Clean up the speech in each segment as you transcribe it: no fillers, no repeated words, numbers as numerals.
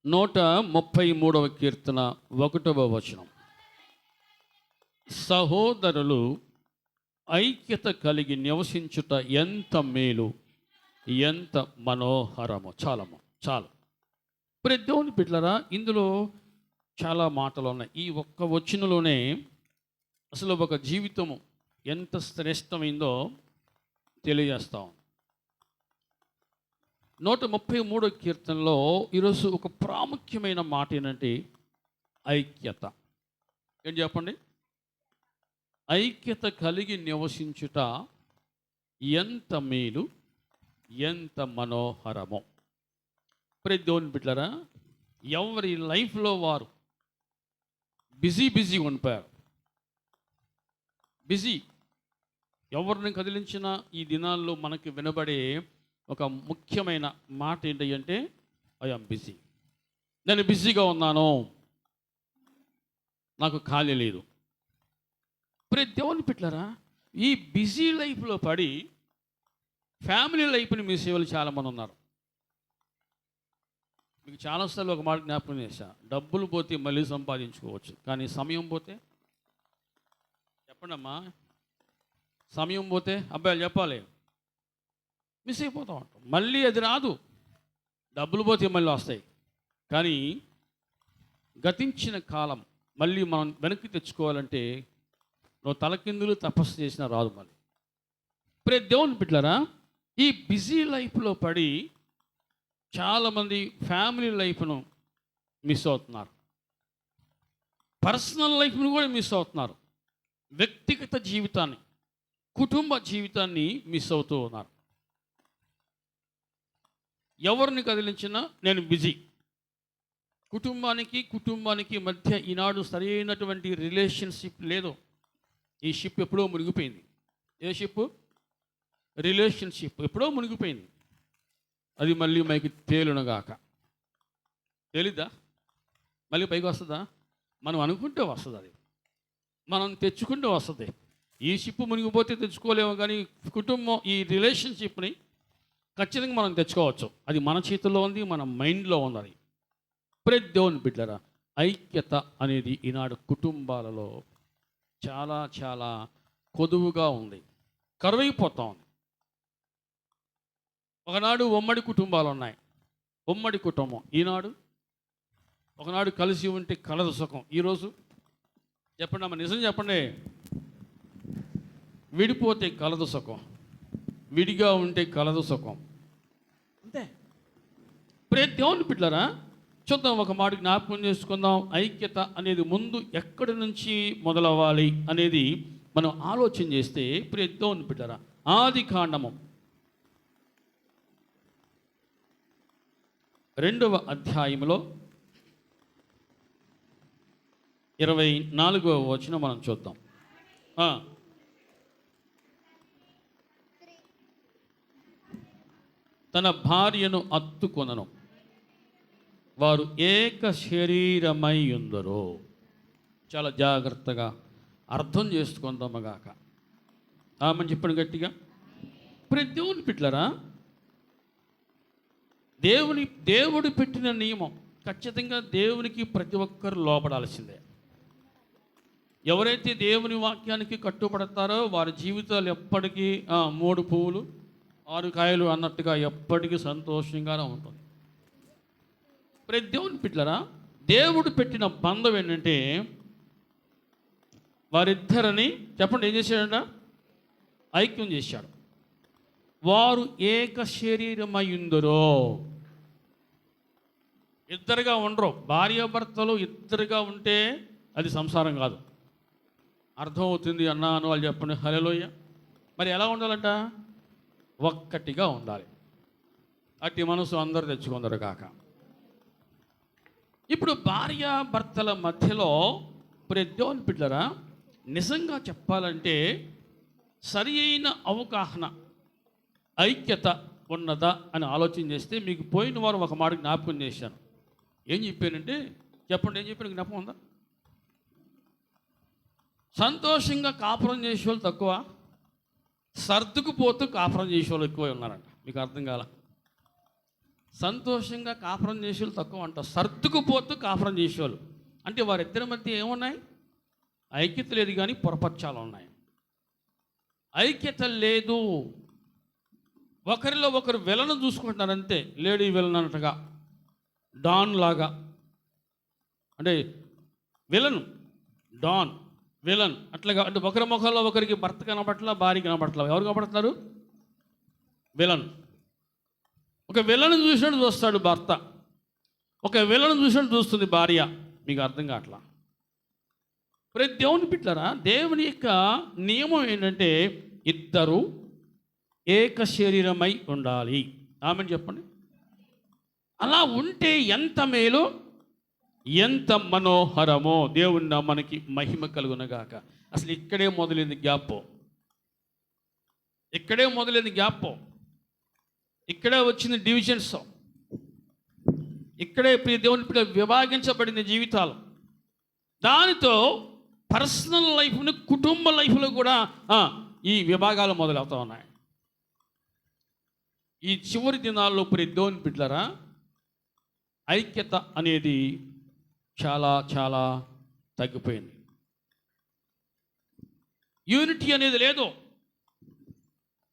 133వ కీర్తన 1వ వచనం. సహోదరులు ఐక్యత కలిగి నివసించుట ఎంత మేలు, ఎంత మనోహరము. చాలు ఇప్పుడు దేవుని బిడ్డలారా, ఇందులో చాలా మాటలు ఉన్నాయి. ఈ ఒక్క వచనంలోనే అసలు ఒక జీవితము ఎంత శ్రేష్టమైందో తెలియజేస్తాం. 133వ కీర్తనలో ఈరోజు ఒక ప్రాముఖ్యమైన మాట ఏంటంటే ఐక్యత. ఏం చెప్పండి? ఐక్యత కలిగి నివసించుట ఎంత మేలు, ఎంత మనోహరమో. ప్రతి దేవుని బిడ్డలారా, ఎవరి లైఫ్లో వారు బిజీగా ఉండిపోయారు. ఎవరిని కదిలించినా ఈ దినాల్లో మనకి వినబడే ఒక ముఖ్యమైన మాట ఏంటి అంటే ఐఎమ్ బిజీ. నేను బిజీగా ఉన్నాను, నాకు ఖాళీ లేదు. ప్రతి దేవుని బిడ్డలారా, ఈ బిజీ లైఫ్లో పడి ఫ్యామిలీ లైఫ్ని మిస్ అయ్యే వాళ్ళు చాలామంది ఉన్నారు. మీకు చాలాసార్లు ఒక మాట జ్ఞాపకం చేశా, డబ్బులు పోతే మళ్ళీ సంపాదించుకోవచ్చు, కానీ సమయం పోతే చెప్పండి అమ్మా, సమయం పోతే అబ్బాయిలు చెప్పాలి, మిస్ అయిపోతూ ఉంటాం. మళ్ళీ అది రాదు. డబ్బులు పోతే మళ్ళీ వస్తాయి, కానీ గతించిన కాలం మళ్ళీ మనం వెనక్కి తెచ్చుకోవాలంటే నువ్వు తలకిందులు తపస్సు చేసినా రాదు మళ్ళీ. ప్రతి దేవుని బిడ్డలారా, ఈ బిజీ లైఫ్లో పడి చాలామంది ఫ్యామిలీ లైఫ్ను మిస్ అవుతున్నారు, పర్సనల్ లైఫ్ను కూడా మిస్ అవుతున్నారు, వ్యక్తిగత జీవితాన్ని, కుటుంబ జీవితాన్ని మిస్ అవుతూ ఉన్నారు. ఎవరిని కదిలించినా నేను బిజీ. కుటుంబానికి మధ్య ఈనాడు సరైనటువంటి రిలేషన్షిప్ లేదు. ఈ షిప్ ఎప్పుడో మునిగిపోయింది. ఏ షిప్? రిలేషన్షిప్ ఎప్పుడో మునిగిపోయింది. అది మళ్ళీ పైకి తేలునగాక. తెలీదా? మళ్ళీ పైకి వస్తుందా? మనం అనుకుంటే వస్తుంది, అది మనం తెచ్చుకుంటే వస్తుంది. ఈ షిప్ మునిగిపోతే తెచ్చుకోలేము, కానీ కుటుంబం ఈ రిలేషన్షిప్ని ఖచ్చితంగా మనం తెచ్చుకోవచ్చు. అది మన చేతుల్లో ఉంది, మన మైండ్లో ఉంది. అది ప్రతి దేవుని బిడ్డలారా, ఐక్యత అనేది ఈనాడు కుటుంబాలలో చాలా కొదువుగా ఉంది, కరువైపోతూ ఉంది. ఒకనాడు ఉమ్మడి కుటుంబాలు ఉన్నాయి, ఉమ్మడి కుటుంబం. ఈనాడు ఒకనాడు కలిసి ఉంటే కలదు సుఖం. ఈరోజు చెప్పండి అమ్మ, నిజం చెప్పండి, విడిపోతే కలదు సుఖం, విడిగా ఉంటే కలదు సుఖం. అంతే. ప్రతి దేవుని బిడ్డలారా, చూద్దాం, ఒక మాట జ్ఞాపకం చేసుకుందాం. ఐక్యత అనేది ముందు ఎక్కడి నుంచి మొదలవ్వాలి అనేది మనం ఆలోచన చేస్తే, ప్రతి దేవుని బిడ్డలారా, ఆదికాండము 2వ అధ్యాయంలో 24వ వచనం మనం చూద్దాం. తన భార్యను అత్తుకొనను, వారు ఏక శరీరమై ఉందరో. చాలా జాగ్రత్తగా అర్థం చేసుకుందామగాక. ఆమెను చెప్పండి గట్టిగా. ప్రతి దేవుని బిడ్డలారా, దేవుడు పెట్టిన నియమం ఖచ్చితంగా దేవునికి ప్రతి ఒక్కరు లోపడాల్సిందే. ఎవరైతే దేవుని వాక్యానికి కట్టుబడతారో వారి జీవితాలు ఎప్పటికీ 3 పువ్వులు 6 కాయలు అన్నట్టుగా ఎప్పటికీ సంతోషంగానే ఉంటుంది. ప్రతి దేవుని బిడ్డలారా, దేవుడు పెట్టిన బంధం ఏంటంటే వారిద్దరిని చెప్పండి ఏం చేశాడంట? ఐక్యం చేశాడు. వారు ఏక శరీరమై ఉందరో. ఇద్దరుగా ఉండరు. భార్యాభర్తలు ఇద్దరుగా ఉంటే అది సంసారం కాదు. అర్థమవుతుంది అన్నాను వాళ్ళు చెప్పండి. హల్లెలూయా. మరి ఎలా ఉండాలంట? ఒక్కటిగా ఉండాలి. అట్టి మనసు అందరు తెచ్చుకుందరు కాక. ఇప్పుడు భార్యాభర్తల మధ్యలో ప్రతి దేవుని బిడ్డలారా, నిజంగా చెప్పాలంటే సరి అయిన అవగాహన, ఐక్యత ఉన్నదా అని ఆలోచన చేస్తే, మీకు పోయిన వారం ఒక మాట జ్ఞాపకం చేశాను. ఏం చెప్పానంటే చెప్పండి, ఏం చెప్పాను? జ్ఞాపకం ఉందా? సంతోషంగా కాపురం చేసే వాళ్ళు తక్కువ, సర్దుకుపోతూ కాపురం చేసే వాళ్ళు ఎక్కువ ఉన్నారంట. మీకు అర్థం కాల? సంతోషంగా కాపురం చేసేవాళ్ళు తక్కువ అంట, సర్దుకుపోతూ కాపురం చేసేవాళ్ళు. అంటే వారిద్దరి మధ్య ఏమున్నాయి? ఐక్యత లేదు, కానీ పొరపక్షాలు ఉన్నాయి. ఐక్యత లేదు. ఒకరిలో ఒకరు విలను చూసుకుంటున్నారు అంతే. లేడీ విలన్ అన్నట్టుగా, డాన్ లాగా. అంటే విలన్, డాన్, విలన్ అట్లాగా. అంటే ఒకరి ముఖంలో ఒకరికి భర్త కనబట్ల, భార్య కనబట్ల. ఎవరు కనబడుతున్నారు? విలన్. ఒక విలను చూసినట్టు చూస్తాడు భర్త, ఒక విలను చూసినట్టు చూస్తుంది భార్య. మీకు అర్థం కావట్లా? ప్రతి దేవుని బిడ్డలారా, దేవుని యొక్క నియమం ఏంటంటే ఇద్దరు ఏక శరీరమై ఉండాలి. ఆమెను చెప్పండి. అలా ఉంటే ఎంత మేలు, ఎంత మనోహరమో. దేవుని మనకి మహిమ కలుగునగాక. అసలు ఇక్కడే మొదలైంది గ్యాప్, ఇక్కడే మొదలైంది గ్యాప్, ఇక్కడే వచ్చింది డివిజన్స్, ఇక్కడే ప్రియ దేవుని బిడ్డ విభాగించబడింది జీవితాలు. దానితో పర్సనల్ లైఫ్ని, కుటుంబ లైఫ్లో కూడా ఈ విభాగాలు మొదలవుతూ ఉన్నాయి. ఈ చివరి దినాల్లో ప్రియ దేవుని బిడ్డలారా, ఐక్యత అనేది చాలా చాలా తగ్గిపోయింది. యూనిటీ అనేది లేదు.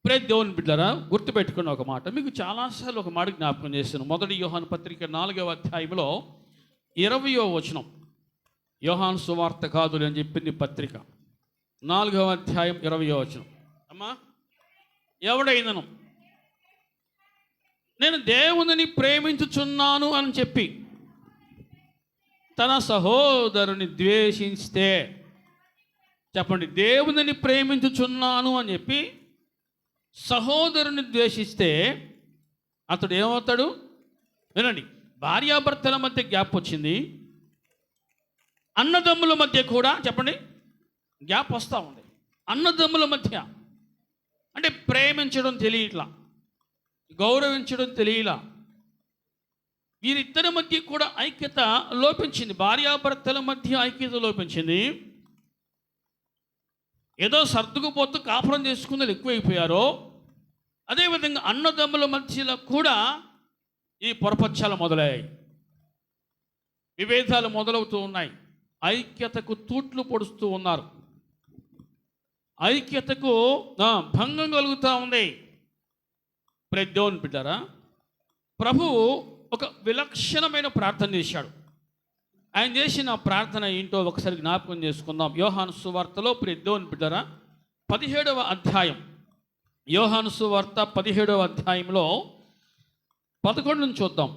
ప్రియ దేవుని బిడ్డలారా, గుర్తుపెట్టుకున్న ఒక మాట మీకు చాలాసార్లు ఒక మాట జ్ఞాపకం చేస్తాను. మొదటి యోహాను పత్రిక 4వ అధ్యాయంలో 20వ వచనం. యోహాను సువార్త కాదు అని చెప్పింది పత్రిక, 4వ అధ్యాయం 20వ వచనం. అమ్మా, ఎవడైనను నేను దేవునిని ప్రేమించుచున్నాను అని చెప్పి తన సహోదరుని ద్వేషిస్తే, చెప్పండి, దేవునిని ప్రేమించుచున్నాను అని చెప్పి సహోదరుని ద్వేషిస్తే అతడు ఏమవుతాడు? వినండి, భార్యాభర్తల మధ్య గ్యాప్ వచ్చింది, అన్నదమ్ముల మధ్య కూడా చెప్పండి గ్యాప్ వస్తూ ఉంది. అన్నదమ్ముల మధ్య అంటే ప్రేమించడం తెలియట్లా, గౌరవించడం తెలియలా. వీరిద్దరి మధ్య కూడా ఐక్యత లోపించింది. భార్యాభర్తల మధ్య ఐక్యత లోపించింది. ఏదో సర్దుకుపోతూ కాపురం చేసుకున్నది ఎక్కువైపోయారో, అదేవిధంగా అన్నదమ్ముల మధ్యలో కూడా ఈ పొరపక్షాలు మొదలయ్యాయి, విభేదాలు మొదలవుతూ ఉన్నాయి. ఐక్యతకు తూట్లు పొడుస్తూ ఉన్నారు, ఐక్యతకు భంగం కలుగుతూ ఉంది. ప్రియ దేవుని బిడ్డలారా, ప్రభువు ఒక విలక్షణమైన ప్రార్థన చేశాడు. ఆయన చేసిన ప్రార్థన ఏంటో ఒకసారి జ్ఞాపకం చేసుకుందాం. యోహాను సువార్తలో ప్రియ దేవుని బిడ్డలారా 17వ అధ్యాయం, యోహాను సువార్త 17వ అధ్యాయంలో 11 నుంచి చూద్దాం.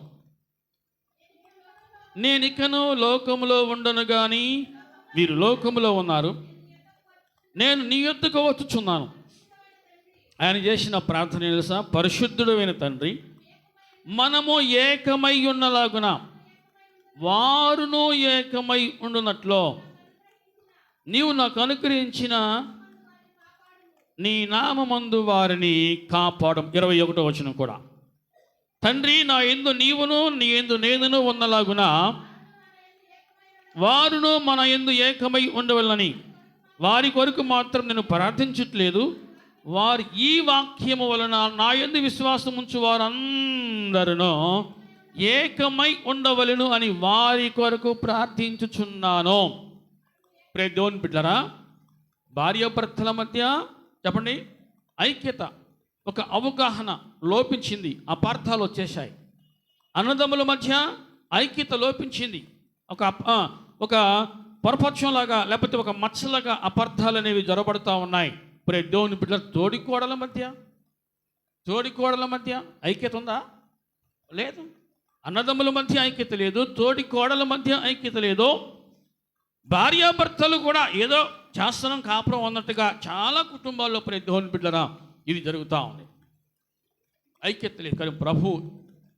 నేనికను లోకములో ఉండను కానీ వీరు లోకములో ఉన్నారు, నేను నీ యొద్దకు వచ్చుచున్నాను. ఆయన చేసిన ప్రార్థన తెలుసా? పరిశుద్ధుడైన తండ్రి, మనము ఏకమై ఉన్నలాగున వారును ఏకమై ఉండునట్లో నీవు నాకు అనుగ్రహించిన నీ నామమందు వారిని కాపాడం. 21వ వచనం కూడా, తండ్రి, నా యందు నీవును నీ యందు నేనును ఉన్నలాగున వారును మన యందు ఏకమై ఉండవలని వారి కొరకు మాత్రం నేను ప్రార్థించట్లేదు, వారు ఈ వాక్యము వలన నా యందు విశ్వాసం ఉంచు వారందరూ ఏకమై ఉండవలను అని వారి కొరకు ప్రార్థించుచున్నాను. ప్రియ దేవుని బిడ్డలారా, భార్యాభర్తల మధ్య చెప్పండి ఐక్యత, ఒక అవగాహన లోపించింది, అపార్థాలు వచ్చేసాయి. అన్నదమ్ముల మధ్య ఐక్యత లోపించింది, ఒక పొరపక్షంలాగా లేకపోతే ఒక మచ్చలాగా అపార్థాలు అనేవి జొరబడుతూ ఉన్నాయి. ప్రియ దేవుని బిడ్డల, తోడికోడల మధ్య ఐక్యత ఉందా? లేదు. అన్నదమ్ముల మధ్య ఐక్యత లేదు, తోడి కోడల మధ్య ఐక్యత లేదు. భార్యాభర్తలు కూడా ఏదో చేస్తున్నాం కాపురం అన్నట్టుగా చాలా కుటుంబాల్లో ప్రియ దేవుని బిడ్డలారా ఇది జరుగుతూ ఉంది. ఐక్యత లేదు. కానీ ప్రభు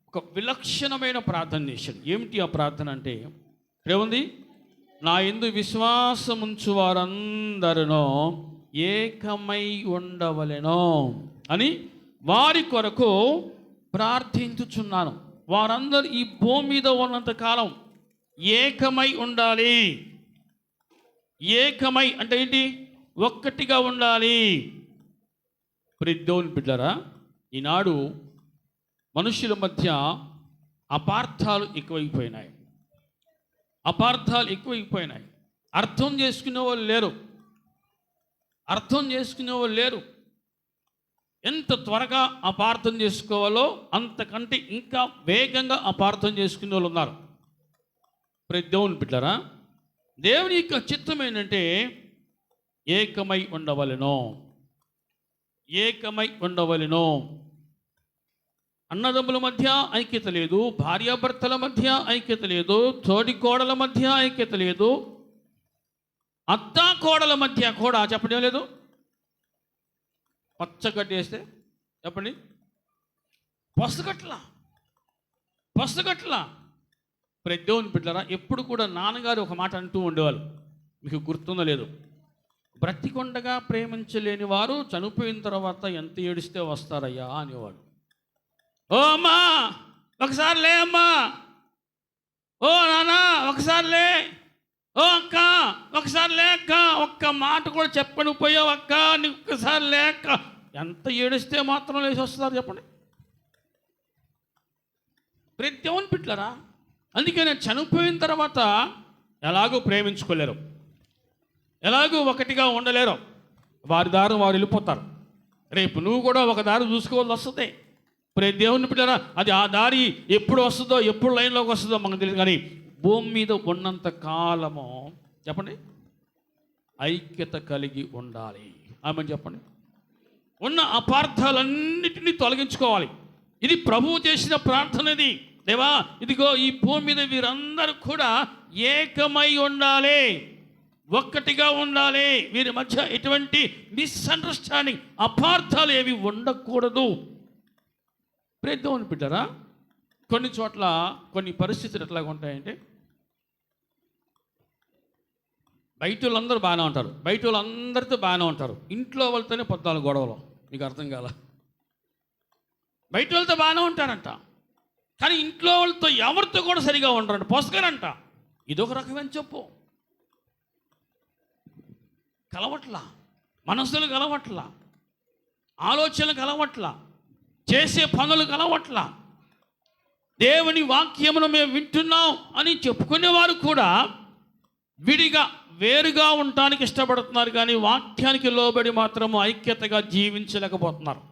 ఒక విలక్షణమైన ప్రార్థన చేశాడు. ఏమిటి ఆ ప్రార్థన అంటే ఏముంది? నా యందు విశ్వాసం ఉంచు వారందరూ ఏకమై ఉండవలెను అని వారి కొరకు ప్రార్థించుచున్నాను. వారందరూ ఈ భూమి మీద ఉన్నంత కాలం ఏకమై ఉండాలి. ఏకమై అంటే ఏంటి? ఒక్కటిగా ఉండాలి. ప్రియ దేవుని బిడ్డలారా, ఈనాడు మనుషుల మధ్య అపార్థాలు ఎక్కువైపోయినాయి. అపార్థాలు ఎక్కువైపోయినాయి. అర్థం చేసుకునే వాళ్ళు లేరు. అర్థం చేసుకునే వాళ్ళు లేరు. ఎంత త్వరగా అపార్థం చేసుకోవాలో అంతకంటే ఇంకా వేగంగా అపార్థం చేసుకునే వాళ్ళు ఉన్నారు. ప్రతి దేవుని బిడ్డలారా, దేవుని యొక్క చిత్తం ఏంటంటే ఏకమై ఉండవలెను. ఏకమై ఉండవలెను. అన్నదమ్ముల మధ్య ఐక్యత లేదు, భార్యాభర్తల మధ్య ఐక్యత లేదు, తోడి కోడల మధ్య ఐక్యత లేదు, అత్తా కోడల మధ్య కూడా చెప్పడం లేదు. పచ్చగడ్డేస్తే చెప్పండి, పసుగట్ల ప్రతి దేవుని బిడ్డలారా, ఎప్పుడు కూడా నాన్నగారు ఒక మాట అంటూ ఉండేవాళ్ళు, మీకు గుర్తుందో లేదు, బ్రతికొండగా ప్రేమించలేని వారు చనిపోయిన తర్వాత ఎంత ఏడిస్తే వస్తారయ్యా అనేవాడు. ఓ అమ్మా ఒకసారి లే, అమ్మా, ఓ నాన్న ఒకసారి లే, ఓ అక్క ఒకసారి లే అక్క, ఒక్క మాట కూడా చెప్పని పోయావు అక్క, నీకు ఒక్కసారి లే అక్క. ఎంత ఏడిస్తే మాత్రం లేచి వస్తారు చెప్పండి. ప్రతి దేవుని బిడ్డలారా, అందుకే నేను చనిపోయిన తర్వాత ఎలాగో ప్రేమించుకోలేరు, ఎలాగూ ఒకటిగా ఉండలేరు, వారి దారి వారు వెళ్ళిపోతారు. రేపు నువ్వు కూడా ఒక దారి చూసుకోవాల్సి వస్తుంది. ప్రతి దేవుని బిడ్డలారా, అది ఆ దారి ఎప్పుడు వస్తుందో, ఎప్పుడు లైన్లోకి వస్తుందో మనకు తెలియదు. కానీ భూమి మీద ఉన్నంత కాలము చెప్పండి ఐక్యత కలిగి ఉండాలి. ఆమె చెప్పండి, ఉన్న అపార్థాలన్నిటినీ తొలగించుకోవాలి. ఇది ప్రభువు చేసిన ప్రార్థన. ఇది దేవా, ఇదిగో ఈ భూమి మీద వీరందరూ కూడా ఏకమై ఉండాలి, ఒక్కటిగా ఉండాలి, వీరి మధ్య ఎటువంటి మిస్అండర్స్టాండింగ్, అపార్థాలు ఏవి ఉండకూడదు. ప్రేద్దోని బిడ్డరా, కొన్ని చోట్ల కొన్ని పరిస్థితులు ఎట్లాగా ఉంటాయంటే, బయట వాళ్ళందరూ బాగానే ఉంటారు, బయట వాళ్ళందరితో బాగానే ఉంటారు, ఇంట్లో వాళ్ళతోనే పొద్దాలు గొడవలు. మీకు అర్థం కాల? బయట వాళ్ళతో బాగానే ఉంటారంట, కానీ ఇంట్లో వాళ్ళతో ఎవరితో కూడా సరిగా ఉండరంట, పోసగారంట. ఇదొక రకమైన చెప్పు. కలవట్ల, మనసులు కలవట్ల, ఆలోచనలు కలవట్ల, చేసే పనులు కలవట్ల. దేవుని వాక్యమును మేము వింటున్నాం అని చెప్పుకునేవారు కూడా విడిగా వేరుగా ఉండటానికి ఇష్టపడుతున్నారు, కానీ వాక్యానికి లోబడి మాత్రము ఐక్యతగా జీవించలేకపోతున్నారు.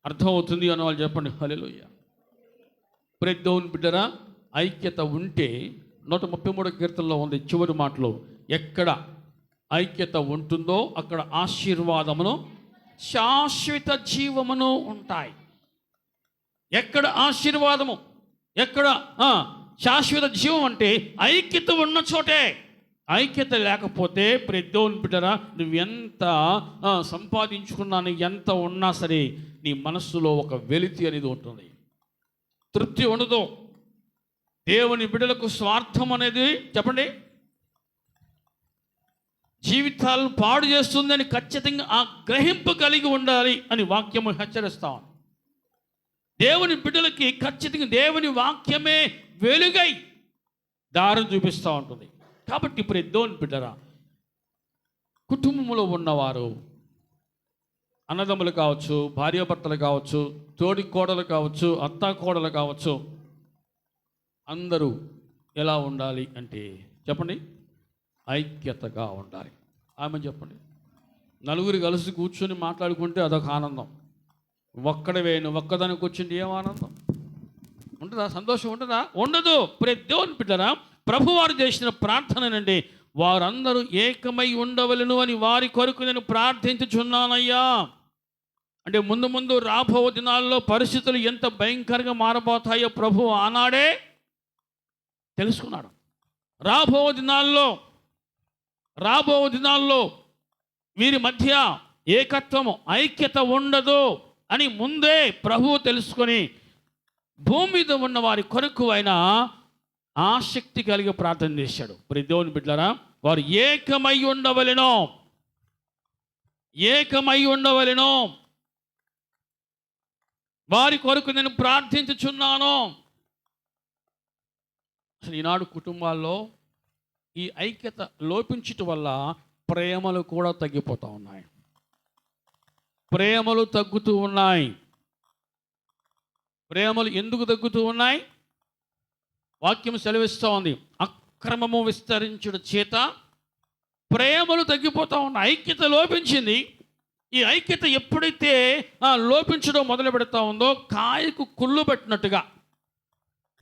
అర్థమవుతుంది అని వాళ్ళు చెప్పండి. హల్లెలూయా. ప్రతి దేవుని బిడ్డరా, ఐక్యత ఉంటే 133 కీర్తనలో ఉంది చివరి మాటలో, ఎక్కడ ఐక్యత ఉంటుందో అక్కడ ఆశీర్వాదమును శాశ్వత జీవమును ఉంటాయి. ఎక్కడ ఆశీర్వాదము, ఎక్కడ శాశ్వత జీవం అంటే ఐక్యత ఉన్న చోటే. ఐక్యత లేకపోతే ప్రతి దేవుని బిడ్డరా, నువ్వు ఎంత సంపాదించుకున్నా, ఎంత ఉన్నా సరే నీ మనస్సులో ఒక వెలితి అనేది ఉంటుంది, తృప్తి ఉండదు. దేవుని బిడ్డలకు స్వార్థం అనేది చెప్పండి జీవితాలను పాడు చేస్తుందని ఖచ్చితంగా ఆ గ్రహింపు కలిగి ఉండాలి అని వాక్యము హెచ్చరిస్తాం. దేవుని బిడ్డలకి ఖచ్చితంగా దేవుని వాక్యమే వెలుగై దారి చూపిస్తూ ఉంటుంది. కాబట్టి ఇప్పుడు దేవుని బిడ్డరా, కుటుంబంలో ఉన్నవారు, అన్నదమ్ములు కావచ్చు, భార్యాభర్తలు కావచ్చు, తోడి కోడలు కావచ్చు, అత్తా కోడలు కావచ్చు, అందరూ ఎలా ఉండాలి అంటే చెప్పండి ఐక్యతగా ఉండాలి. ఆమె చెప్పండి, నలుగురు కలిసి కూర్చొని మాట్లాడుకుంటే అదొక ఆనందం. ఒక్కడవే నువ్వు ఒక్కదానికి వచ్చింది ఏం ఆనందం ఉంటుందా? సంతోషం ఉంటుందా? ఉండదు. ప్రతి దేవుని బిడ్డరా, ప్రభువారు చేసిన ప్రార్థననండి, వారందరూ ఏకమై ఉండవలను అని వారి కొరకు నేను ప్రార్థించుచున్నానయ్యా. అంటే ముందు ముందు రాబో దినాల్లో పరిస్థితులు ఎంత భయంకరంగా మారబోతాయో ప్రభు ఆనాడే తెలుసుకున్నాడు. రాబో దినాల్లో వీరి మధ్య ఏకత్వము, ఐక్యత ఉండదు అని ముందే ప్రభువు తెలుసుకొని భూమి మీద ఉన్న వారి కొరకు ఆయన ఆసక్తి కలిగి ప్రార్థన చేశాడు. ప్రతి దేవుని బిడ్డలారా, వారు ఏకమై ఉండవలెను, వారి కొరకు నేను ప్రార్థించుచున్నాను. అసలు ఈనాడు కుటుంబాల్లో ఈ ఐక్యత లోపించటం వల్ల ప్రేమలు కూడా తగ్గిపోతూ ఉన్నాయి, ప్రేమలు తగ్గుతూ ఉన్నాయి. ప్రేమలు ఎందుకు తగ్గుతూ ఉన్నాయి? వాక్యం సెలవిస్తూ ఉంది, అక్రమము విస్తరించుడు చేత ప్రేమలు తగ్గిపోతూ ఉన్నాయి. ఐక్యత లోపించింది. ఈ ఐక్యత ఎప్పుడైతే లోపించడం మొదలు పెడతా ఉందో, కాయకు కుళ్ళు పెట్టినట్టుగా,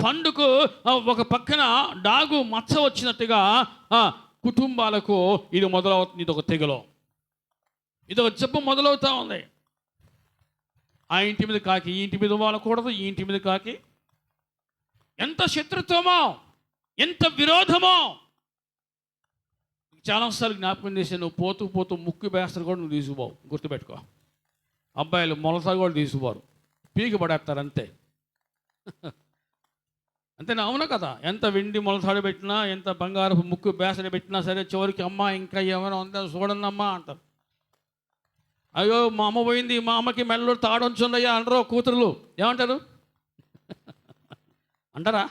పండుకు ఒక పక్కన డాగు మచ్చ వచ్చినట్టుగా కుటుంబాలకు ఇది మొదలవుతుంది. ఇది ఒక తెగలో, ఇది ఒక జబ్బు మొదలవుతూ ఉంది. ఆ ఇంటి మీద కాకి ఈ ఇంటి మీద వాలకూడదు, ఈ ఇంటి మీద కాకి. ఎంత శత్రుత్వమో, ఎంత విరోధమో. చాలాసార్లు జ్ఞాపకం చేసి, నువ్వు పోతూ పోతూ ముక్కు బేస్తలు కూడా నువ్వు తీసుకుపోవు, గుర్తుపెట్టుకో. అబ్బాయిలు మొలసలు కూడా తీసుకుపోరు, పీకి పడేస్తారు అంతే. అంతేనా? అవునా కదా? ఎంత వెండి మొలసాడు పెట్టినా, ఎంత బంగారపు ముక్కు బేసడి పెట్టినా సరే, చివరికి అమ్మ ఇంకా ఏమైనా ఉందా చూడండి అమ్మా అంటారు. అయ్యో మా అమ్మ పోయింది, మా అమ్మకి మెల్లో తాడొంచుందయ్యా అంటారు కూతురులు. ఏమంటారు? అంటారా?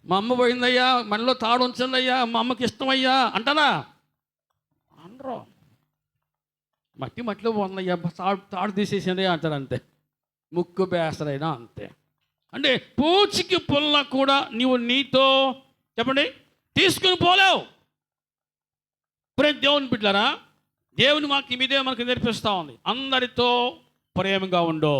మా అమ్మ పోయిందయ్యా, మెల్లో తాడొంచుందయ్యా, మా అమ్మకి ఇష్టమయ్యా అంటారా? అనరు. మట్టిలో పోందయ్యా, తాడు తీసేసింది అంటారు అంతే. ముక్కు బేసరైనా అంతే. అంటే పూచికి పుల్ల కూడా నీవు నీతో చెప్పండి తీసుకుని పోలేవు. దేవుని బిడ్డలారా, దేవుని వాక్యం ఇదే మనకు నేర్పిస్తూ ఉంది. అందరితో ప్రేమగా ఉండో,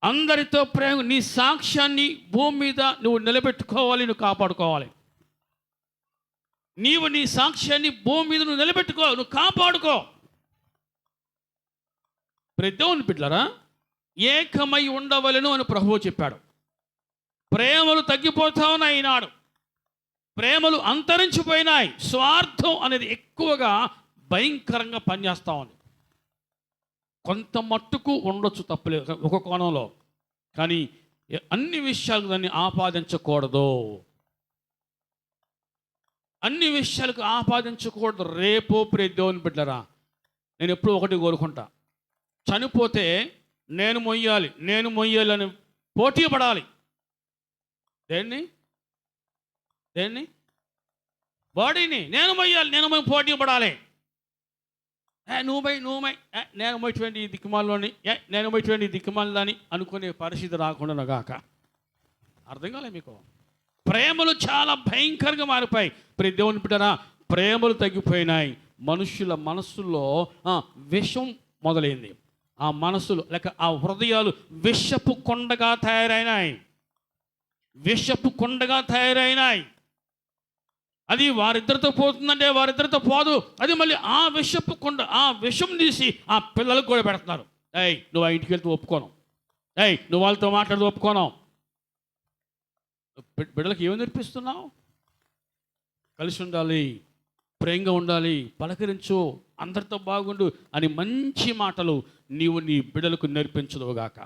అందరితో ప్రేమ. నీ సాక్ష్యాన్ని భూమి మీద నువ్వు నిలబెట్టుకోవాలి, నువ్వు కాపాడుకోవాలి. నీవు నీ సాక్ష్యాన్ని భూమి మీద నువ్వు నిలబెట్టుకో, నువ్వు కాపాడుకో. దేవుని బిడ్డలారా, ఏకమై ఉండవలను అని ప్రభువు చెప్పాడు. ప్రేమలు తగ్గిపోతా ఉన్నాయి ఈనాడు. ప్రేమలు అంతరించిపోయినాయి. స్వార్థం అనేది ఎక్కువగా భయంకరంగా పనిచేస్తూ ఉంది. కొంత మట్టుకు ఉండొచ్చు, తప్పలేదు ఒక కోణంలో, కానీ అన్ని విషయాలకు దాన్ని ఆపాదించకూడదు. అన్ని విషయాలకు ఆపాదించకూడదు. రేపు దేవుని బిడ్డరా, నేను ఎప్పుడూ ఒకటి కోరుకుంటా, చనిపోతే నేను మొయ్యాలి అని పోటీ పడాలి. దేన్ని? బాడీని నేను మొయ్యాలి, పోటీ పడాలి. నువ్వు నేను మొయ్యేటువంటి దిక్కుమాలని, నేను మొయ్యేటువంటి దిక్కుమాలని అనుకునే పరిస్థితి రాకుండా గాక. అర్థం కాలే మీకు? ప్రేమలు చాలా భయంకరంగా మారిపోయాయి. దేవుని బిడ్డరా, ప్రేమలు తగ్గిపోయినాయి. మనుషుల మనస్సుల్లో విషం మొదలైంది. ఆ మనసులు లేక ఆ హృదయాలు విషపు కొండగా తయారైనాయి. అది వారిద్దరితో పోతుందంటే వారిద్దరితో పోదు. అది మళ్ళీ ఆ విషపు కొండ, ఆ విషం తీసి ఆ పిల్లలకు కూడా పెడుతున్నారు. నువ్వు ఆ ఇంటికి వెళ్తూ ఒప్పుకోను, నువ్వు వాళ్ళతో మాట్లాడుతూ ఒప్పుకోను. బిడ్డలకు ఏమి నేర్పిస్తున్నావు? కలిసి ఉండాలి, ప్రేమగా ఉండాలి, పలకరించు, అందరితో బాగుండు అని మంచి మాటలు నీవు నీ బిడ్డలకు నేర్పించదువుగాక.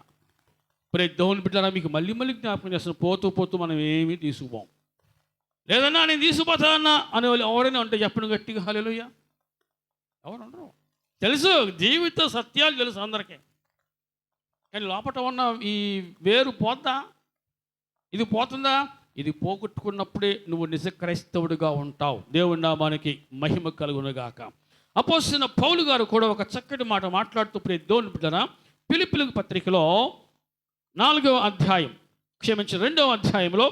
దేవుని బిడ్డలా, మీకు మళ్ళీ జ్ఞాపకం చేస్తున్నాను, పోతూ మనం ఏమీ తీసుకుపోం. లేదన్నా నేను తీసుకుపోతానన్నా అని వాళ్ళు ఎవరైనా ఉంటే చెప్పను గట్టిగా హల్లెలూయా. ఎవరు ఉండరు. తెలుసు, జీవిత సత్యాలు తెలుసు అందరికీ. కానీ లోపల ఉన్న ఈ వేరు పోద్దా? ఇది పోతుందా? ఇది పోగొట్టుకున్నప్పుడే నువ్వు నిజ క్రైస్తవుడిగా ఉంటావు. దేవుని నామానికి మహిమ కలుగునుగాక. అపోస్తలుడైన పౌలు గారు కూడా ఒక చక్కటి మాట మాట్లాడుతూ, దేవుని బిడ్డలారా, ఫిలిప్పీయులకు పత్రికలో 4వ అధ్యాయం, 2వ అధ్యాయంలో,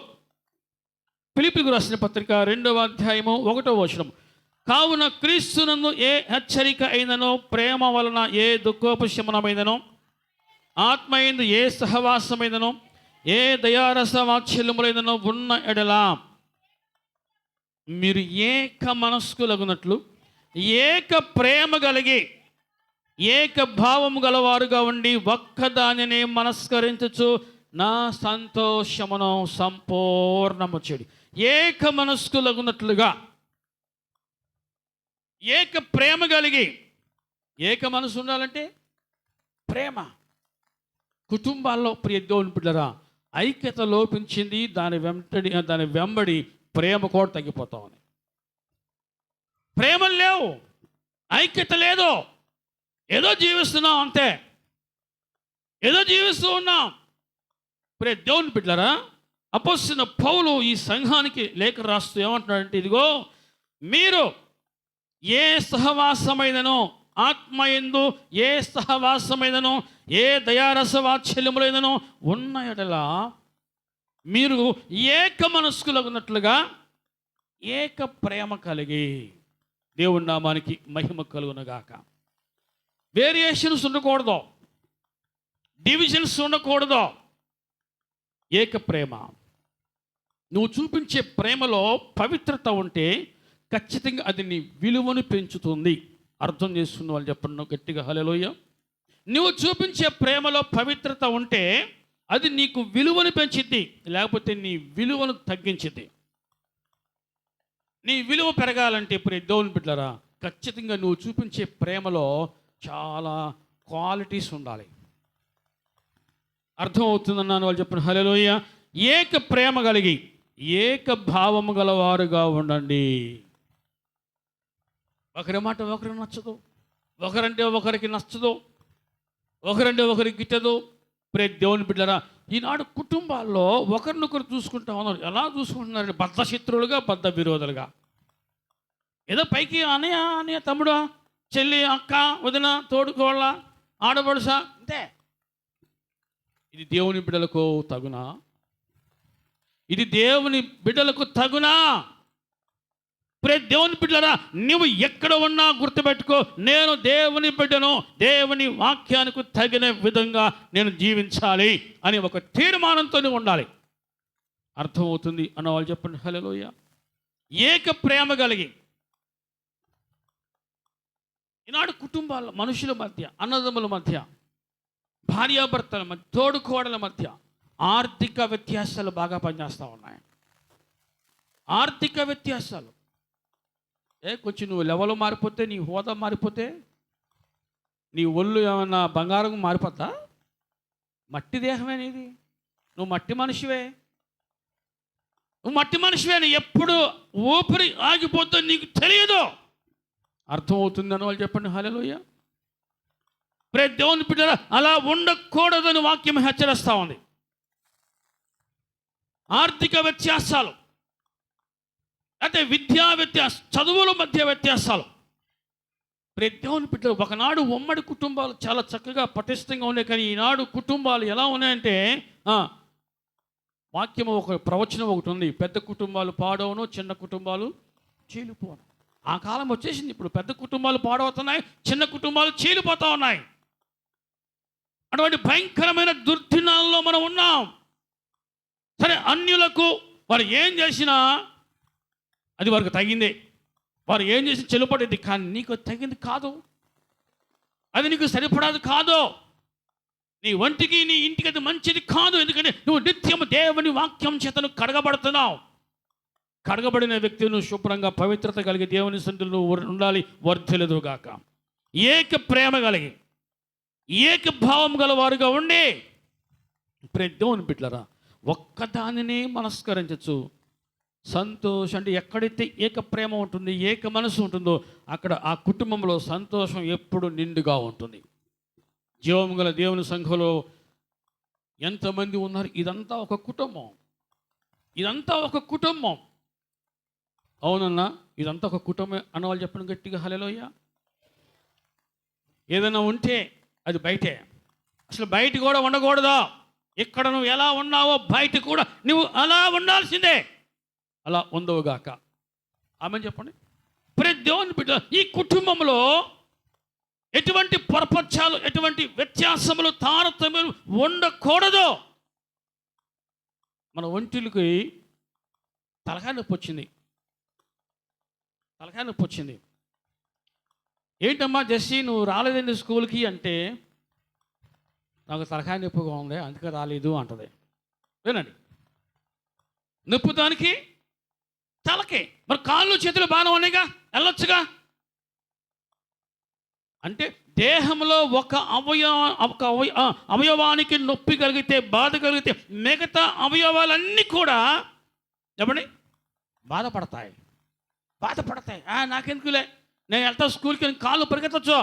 ఫిలిప్పీయులకు రాసిన పత్రిక 2వ అధ్యాయము 1వ వచనం, కావున క్రీస్తునందు ఏ హెచ్చరిక అయిననో, ప్రేమ వలన ఏ దుఃఖోపశమనమైననో, ఆత్మయందు ఏ సహవాసమైననో, ఏ దయారస వాత్సల్యములైననో ఉన్న ఎడలా మీరు ఏక మనస్కులగునట్లు ఏక ప్రేమ కలిగి ఏక భావము గలవారుగా ఉండి ఒక్కదానినే మనస్కరించుచు నా సంతోషమును సంపూర్ణము చేయుడి. ఏక మనస్కులగునట్లుగా, ఏక ప్రేమ కలిగి. ఏక మనసు ఉండాలంటే ప్రేమ. కుటుంబాల్లో దేవుని బిడ్డలారా, ఐక్యత లోపించింది. దాని వెంబడి ప్రేమ కూడా తగ్గిపోతా ఉంది. ప్రేమలు లేవు, ఐక్యత లేదు. ఏదో జీవిస్తున్నాం అంతే, ఏదో జీవిస్తూ ఉన్నాం. దేవుని బిడ్డలారా, అపోస్తలుడైన పౌలు ఈ సంఘానికి లేఖ రాస్తూ ఏమంటున్నాడంటే, ఇదిగో మీరు ఏ సహవాసమైననో, ఆత్మయందు ఏ సహవాసమైనను ఏ దయారస వాత్సల్యములైనను ఉన్న ఎడల మీరు ఏక మనస్కులగునట్లుగా ఏక ప్రేమ కలిగి, దేవుని నామానికి మహిమ కలుగునగాక. వేరియేషన్స్ ఉండకూడదు, డివిజన్స్ ఉండకూడదు. ఏక ప్రేమ. నువ్వు చూపించే ప్రేమలో పవిత్రత ఉంటే ఖచ్చితంగా అది నీ విలువను పెంచుతుంది. అర్థం చేసుకున్న వాళ్ళు చెప్పండి గట్టిగా హల్లెలూయా. నువ్వు చూపించే ప్రేమలో పవిత్రత ఉంటే అది నీకు విలువను పెంచిద్ది, లేకపోతే నీ విలువను తగ్గించిద్ది. నీ విలువ పెరగాలంటే ఇప్పుడు దేవుని బిడ్డలారా, ఖచ్చితంగా నువ్వు చూపించే ప్రేమలో చాలా క్వాలిటీస్ ఉండాలి. అర్థం అవుతుందన్నాను వాళ్ళు చెప్పిన హల్లెలూయా. ఏక ప్రేమ కలిగి ఏక భావము గలవారుగా ఉండండి. ఒకరి మాట ఒకరికి నచ్చదు, ఒకరంటే ఒకరికి నచ్చదు, ఒకరంటే ఒకరికి గిట్టదు. ప్రేమ దేవుని బిడ్డలారా, ఈనాడు కుటుంబాల్లో ఒకరినొకరు చూసుకుంటా ఉన్నారు. ఎలా చూసుకుంటున్నారు? బద్ధ శత్రువులుగా, బద్ధ విరోధులుగా. ఏదో పైకి అన్నయ్య అన్నయ్య, తమ్ముడు, చెల్లి, అక్క, వదిన, తోడుకోళ్ళ, ఆడపడుసా, అంతే. ఇది దేవుని బిడ్డలకు తగునా? ఇది దేవుని బిడ్డలకు తగునా? దేవుని బిడ్డలారా, నువ్వు ఎక్కడ ఉన్నా గుర్తుపెట్టుకో, నేను దేవుని బిడ్డను, దేవుని వాక్యానికి తగిన విధంగా నేను జీవించాలి అని ఒక తీర్మానంతోనే ఉండాలి. అర్థమవుతుంది అన్న వాళ్ళు చెప్పండి హల్లెలూయా. ఏక ప్రేమ కలిగి ఈనాడు కుటుంబాల మనుషుల మధ్య, అన్నదమ్ముల మధ్య, భార్యాభర్తల మధ్య, తోడుకోడల మధ్య ఆర్థిక వ్యత్యాసాలు బాగా పనిచేస్తూ ఉన్నాయి. ఆర్థిక వ్యత్యాసాలు కొంచెం నువ్వు లెవెల్ మారిపోతే, నీ హోదా మారిపోతే, నీ ఒళ్ళు ఏమన్నా బంగారం మారిపోతా? మట్టి దేహమే నీది, నువ్వు మట్టి మనిషివే, నువ్వు మట్టి మనిషివే. ఎప్పుడు ఊపిరి ఆగిపోతే నీకు తెలియదు. అర్థమవుతుందని వాళ్ళు చెప్పండి హల్లెలూయా. దేవుని బిడ్డలారా, అలా ఉండకూడదని వాక్యం హెచ్చరిస్తూ ఉంది. ఆర్థిక వ్యత్యాసాలు అంటే విద్యా వ్యత్యాసం, చదువుల మధ్య వ్యత్యాసాలు. దేవుని బిడ్డలు, ఒకనాడు ఉమ్మడి కుటుంబాలు చాలా చక్కగా పటిష్టంగా ఉన్నాయి. కానీ ఈనాడు కుటుంబాలు ఎలా ఉన్నాయంటే, వాక్యం ఒక ప్రవచనం ఒకటి ఉంది, పెద్ద కుటుంబాలు పాడవను, చిన్న కుటుంబాలు చీలిపోను. ఆ కాలం వచ్చేసింది. ఇప్పుడు పెద్ద కుటుంబాలు పాడవుతున్నాయి, చిన్న కుటుంబాలు చీలిపోతూ ఉన్నాయి. అటువంటి భయంకరమైన దుర్దినాల్లో మనం ఉన్నాం. సరే, అన్యులకు వారు ఏం చేసినా అది వారికి తగిందే, వారు ఏం చేసి చెల్లుపడేది. కానీ నీకు తగింది కాదు, అది నీకు సరిపడదు కాదు, నీ ఒంటికి నీ ఇంటికి అది మంచిది కాదు. ఎందుకంటే నువ్వు నిత్యము దేవుని వాక్యం చేతను కడగబడుతున్నావు. కడగబడిన వ్యక్తి నువ్వు శుభ్రంగా పవిత్రత కలిగి దేవుని సన్నిధిలో ఉండాలి, వర్ధిల్లుదుగాక. ఏక ప్రేమ కలిగి ఏక భావం గల వారుగా ఉండి, దేవుని బిడ్డలారా, ఒక్కదానినే మనస్కరించచ్చు. సంతోషం అంటే ఎక్కడైతే ఏక ప్రేమ ఉంటుంది, ఏక మనసు ఉంటుందో అక్కడ ఆ కుటుంబంలో సంతోషం ఎప్పుడు నిండుగా ఉంటుంది. జీవము గల దేవుని సంఘంలో ఎంతమంది ఉన్నారు? ఇదంతా ఒక కుటుంబం, ఇదంతా ఒక కుటుంబం. అవునన్నా, ఇదంతా ఒక కుటుంబం అన్నవాళ్ళు చెప్పిన గట్టిగా హల్లెలూయా. ఏదైనా ఉంటే అది బయటే, అసలు బయట కూడా ఉండకూడదు. ఇక్కడ నువ్వు ఎలా ఉన్నావో బయట కూడా నువ్వు అలా ఉండాల్సిందే. అలా ఉండవుగాక. ఆమెను చెప్పండి. దేవుని బిడ్డ, ఈ కుటుంబంలో ఎటువంటి పొరపక్షాలు, ఎటువంటి వ్యత్యాసములు, తారతమ్యాలు ఉండకూడదు. మన ఒంటికి తలకాయ నొప్పి వచ్చింది, తలకాయ నొప్పి వచ్చింది. ఏంటమ్మా జెస్సీ నువ్వు రాలేదండి స్కూల్కి అంటే, నాకు తలకాయ నొప్పిగా ఉంది అందుకే రాలేదు అంటది. వినండి, నొప్పి దానికి తలకే, మరి కాళ్ళు చేతులు బాగానే ఉన్నాయిగా, వెళ్ళొచ్చుగా. అంటే దేహంలో ఒక అవయవానికి నొప్పి కలిగితే, బాధ కలిగితే మిగతా అవయవాలన్నీ కూడా చెప్పండి బాధపడతాయి. నాకెందుకులే, నేను వెళ్తా స్కూల్కి, కాళ్ళు పరిగెత్తచ్చు,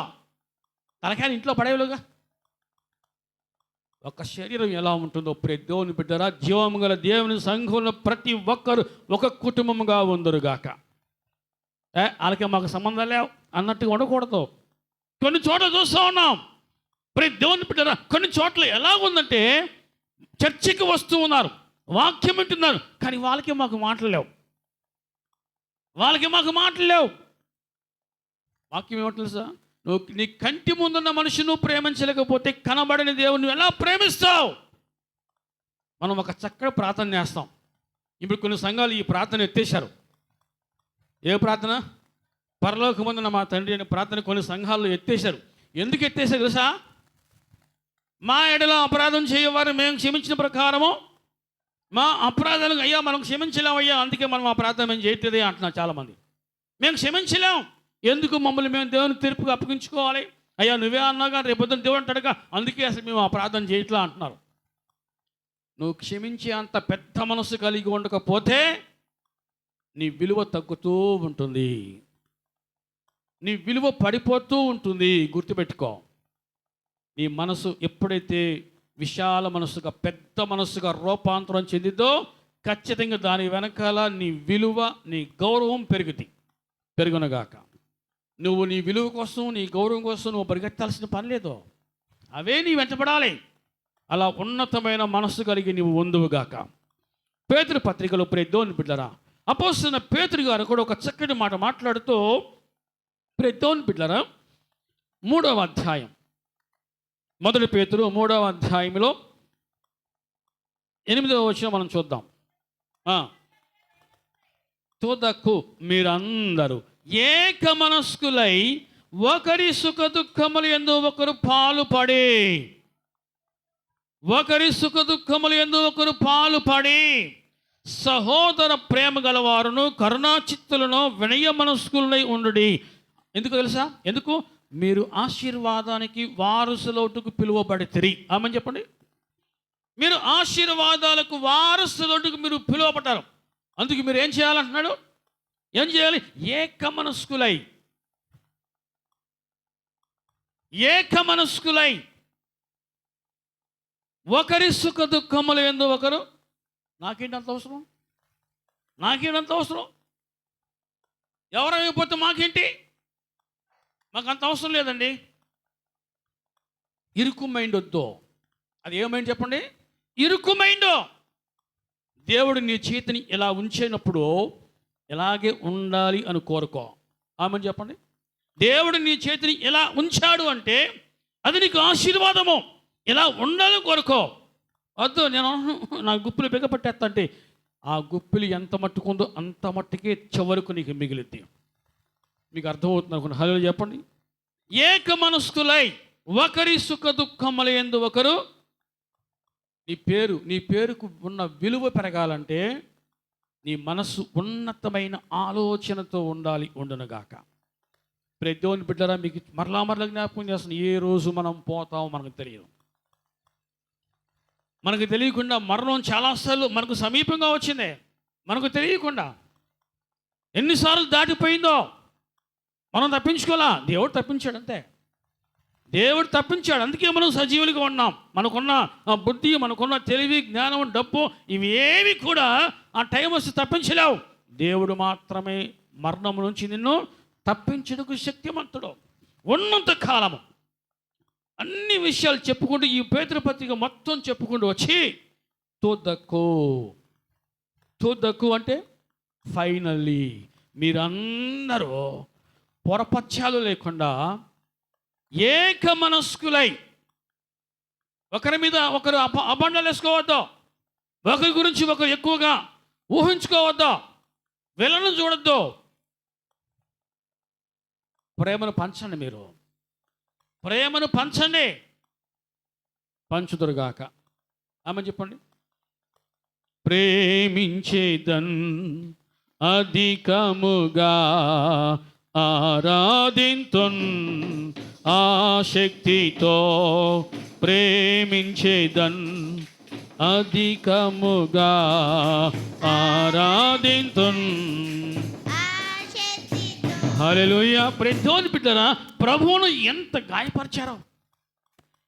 తలకాయలు ఇంట్లో పడేవులుగా. ఒక శరీరం ఎలా ఉంటుందో దేవుని బిడ్డరా, జీవము గల దేవుని సంఘంలో ప్రతి ఒక్కరు ఒక కుటుంబముగా ఉందరుగాక. వాళ్ళకి మాకు సంబంధం లేవు అన్నట్టుగా ఉండకూడదు. కొన్ని చోట్ల చూస్తూ ఉన్నాం. ప్రతి దేవుని బిడ్డలారా, కొన్ని చోట్ల ఎలా ఉందంటే చర్చికి వస్తూ ఉన్నారు, వాక్యం వింటున్నారు, కానీ వాళ్ళకి మాకు మాటలు లేవు. వాక్యం ఏమంటుంది తెలుసా? నువ్వు నీ కంటి ముందున్న మనిషి నువ్వు ప్రేమించలేకపోతే కనబడని దేవుని నువ్వు ఎలా ప్రేమిస్తావు? మనం ఒక చక్కటి ప్రార్థన చేస్తాం. ఇప్పుడు కొన్ని సంఘాలు ఈ ప్రార్థన ఎత్తేశారు. ఏ ప్రార్థన? పరలోకమందున్న మా తండ్రి అనే ప్రార్థన కొన్ని సంఘాల్లో ఎత్తేశారు. ఎందుకు ఎత్తేసారు తెలుసా? మా ఎడల అపరాధం చేయవారు మేము క్షమించిన ప్రకారము మా అపరాధాలకు అయ్యా మనం క్షమించలేమయ్యా, అందుకే మనం ఆ ప్రార్థన మేము చేయట్లేదే అంటున్నారు చాలామంది. మేము క్షమించలేం, ఎందుకు మమ్మల్ని మేము దేవుని తీర్పుగా అప్పగించుకోవాలి? అయ్యా నువ్వే అన్నాగా, రేపొద్దున దేవుడు అంటాడుగా, అందుకే అసలు మేము ఆ ప్రార్థన చేయట్లా అంటున్నారు. నువ్వు క్షమించే అంత పెద్ద మనసు కలిగి ఉండకపోతే నీ విలువ తగ్గుతూ ఉంటుంది, నీ విలువ పడిపోతూ ఉంటుంది. గుర్తుపెట్టుకో, నీ మనసు ఎప్పుడైతే విశాల మనసుగా పెద్ద మనసుగా రూపాంతరం చెందిందో ఖచ్చితంగా దాని వెనకాల నీ విలువ నీ గౌరవం పెరుగునగాక. నువ్వు నీ విలువ కోసం నీ గౌరవం కోసం నువ్వు పరిగెత్తాల్సిన పని లేదు, అవే నీ వెంటబడాలి. అలా ఉన్నతమైన మనస్సు కలిగి నీవు ఉందువుగాక. పేతురు పత్రికలో దేవుని బిడ్డలారా, అపోస్తలుడైన పేతురు గారు కూడా ఒక చక్కటి మాట మాట్లాడుతూ, దేవుని బిడ్డలారా 3వ అధ్యాయం, 1 పేతురు 3వ అధ్యాయంలో 8వ వచనం మనం చూద్దాం. తుదకు మీరందరూ ఏక మనస్కులై ఒకరి సుఖ దుఃఖములు యందు ఒకరు పాలుపడి సహోదర ప్రేమ గలవారును కరుణాచిత్తులను వినయ మనస్కులై ఉండుడి. ఎందుకు తెలుసా? ఎందుకు? మీరు ఆశీర్వాదానికి వారసులోటుకు పిలువబడితిరి. ఆమని చెప్పండి. మీరు ఆశీర్వాదాలకు వారసులోటుకు మీరు పిలువబడ్డారు. అందుకు మీరు ఏం చేయాలంటున్నాడు? ఏం చేయాలి? ఏక మనస్కులై ఒకరి సుఖ దుఃఖములు యందు ఒకరు. నాకేంటంత అవసరం? ఎవరైపోతే మాకేంటి? మాకు అంత అవసరం లేదండి. ఇరుకు మైండ్ వద్దు. అది ఏ మైండ్ చెప్పండి? ఇరుకు మైండ్. దేవుడు నీ చేతిని ఇలా ఉంచినప్పుడు ఇలాగే ఉండాలి అని కోరుకో. ఆమని చెప్పండి. దేవుడు నీ చేతిని ఇలా ఉంచాడు అంటే అది నీకు ఆశీర్వాదము. ఇలా ఉండాలని కోరుకో. వద్దు నేను నా గుప్పులు బిగపట్టేస్తా అంటే ఆ గుప్పిలు ఎంత మట్టుకుందో అంత మట్టుకే చివరకు నీకు మిగిలిద్ది. మీకు అర్థమవుతుంది అనుకున్నా? హల్లెలూయా చెప్పండి. ఏక మనస్కులై ఒకరి సుఖ దుఃఖముల యందు ఒకరు. నీ పేరుకు ఉన్న విలువ పెరగాలంటే నీ మనసు ఉన్నతమైన ఆలోచనతో ఉండునుగాక. దేవుని బిడ్డరా, మీకు మరలా జ్ఞాపకం చేస్తున్న, ఏ రోజు మనం పోతామో మనకు తెలియదు. మనకు తెలియకుండా మరణం చాలాసార్లు మనకు సమీపంగా వచ్చిందే, మనకు తెలియకుండా ఎన్నిసార్లు దాటిపోయిందో. మనం తప్పించుకోవాలా? దేవుడు తప్పించాడు, అంతే. దేవుడు తప్పించాడు, అందుకే మనం సజీవులుగా ఉన్నాం. మనకున్న బుద్ధి, మనకున్న తెలివి, జ్ఞానం, డబ్బు ఇవేవి కూడా ఆ టైం వస్తే తప్పించలేవు. దేవుడు మాత్రమే మరణం నుంచి నిన్ను తప్పించుటకు శక్తిమంతుడు. ఉన్నంత కాలము అన్ని విషయాలు చెప్పుకుంటూ ఈ పేతురు పత్రిక మొత్తం చెప్పుకుంటూ వచ్చి తుదకు అంటే ఫైనల్లీ మీరందరూ పొరపత్యాలు లేకుండా ఏక మనస్కులై, ఒకరి మీద ఒకరు అబండాలు వేసుకోవద్దు, ఒకరి గురించి ఒకరు ఎక్కువగా ఊహించుకోవద్దు, వీళ్ళను చూడొద్దు. ప్రేమను పంచండి. మీరు ప్రేమను పంచండి, పంచుదురుగాక. ఆమె చెప్పండి. ప్రేమించేదన్ అధికముగా ఆరాధింతున్ ఆశక్తితో, ప్రేమించేదన్ అధికముగా ఆరాధింతున్. హల్లెలూయా. దేవుని బిడ్డలారా, ప్రభువును ఎంత గాయపరిచారో,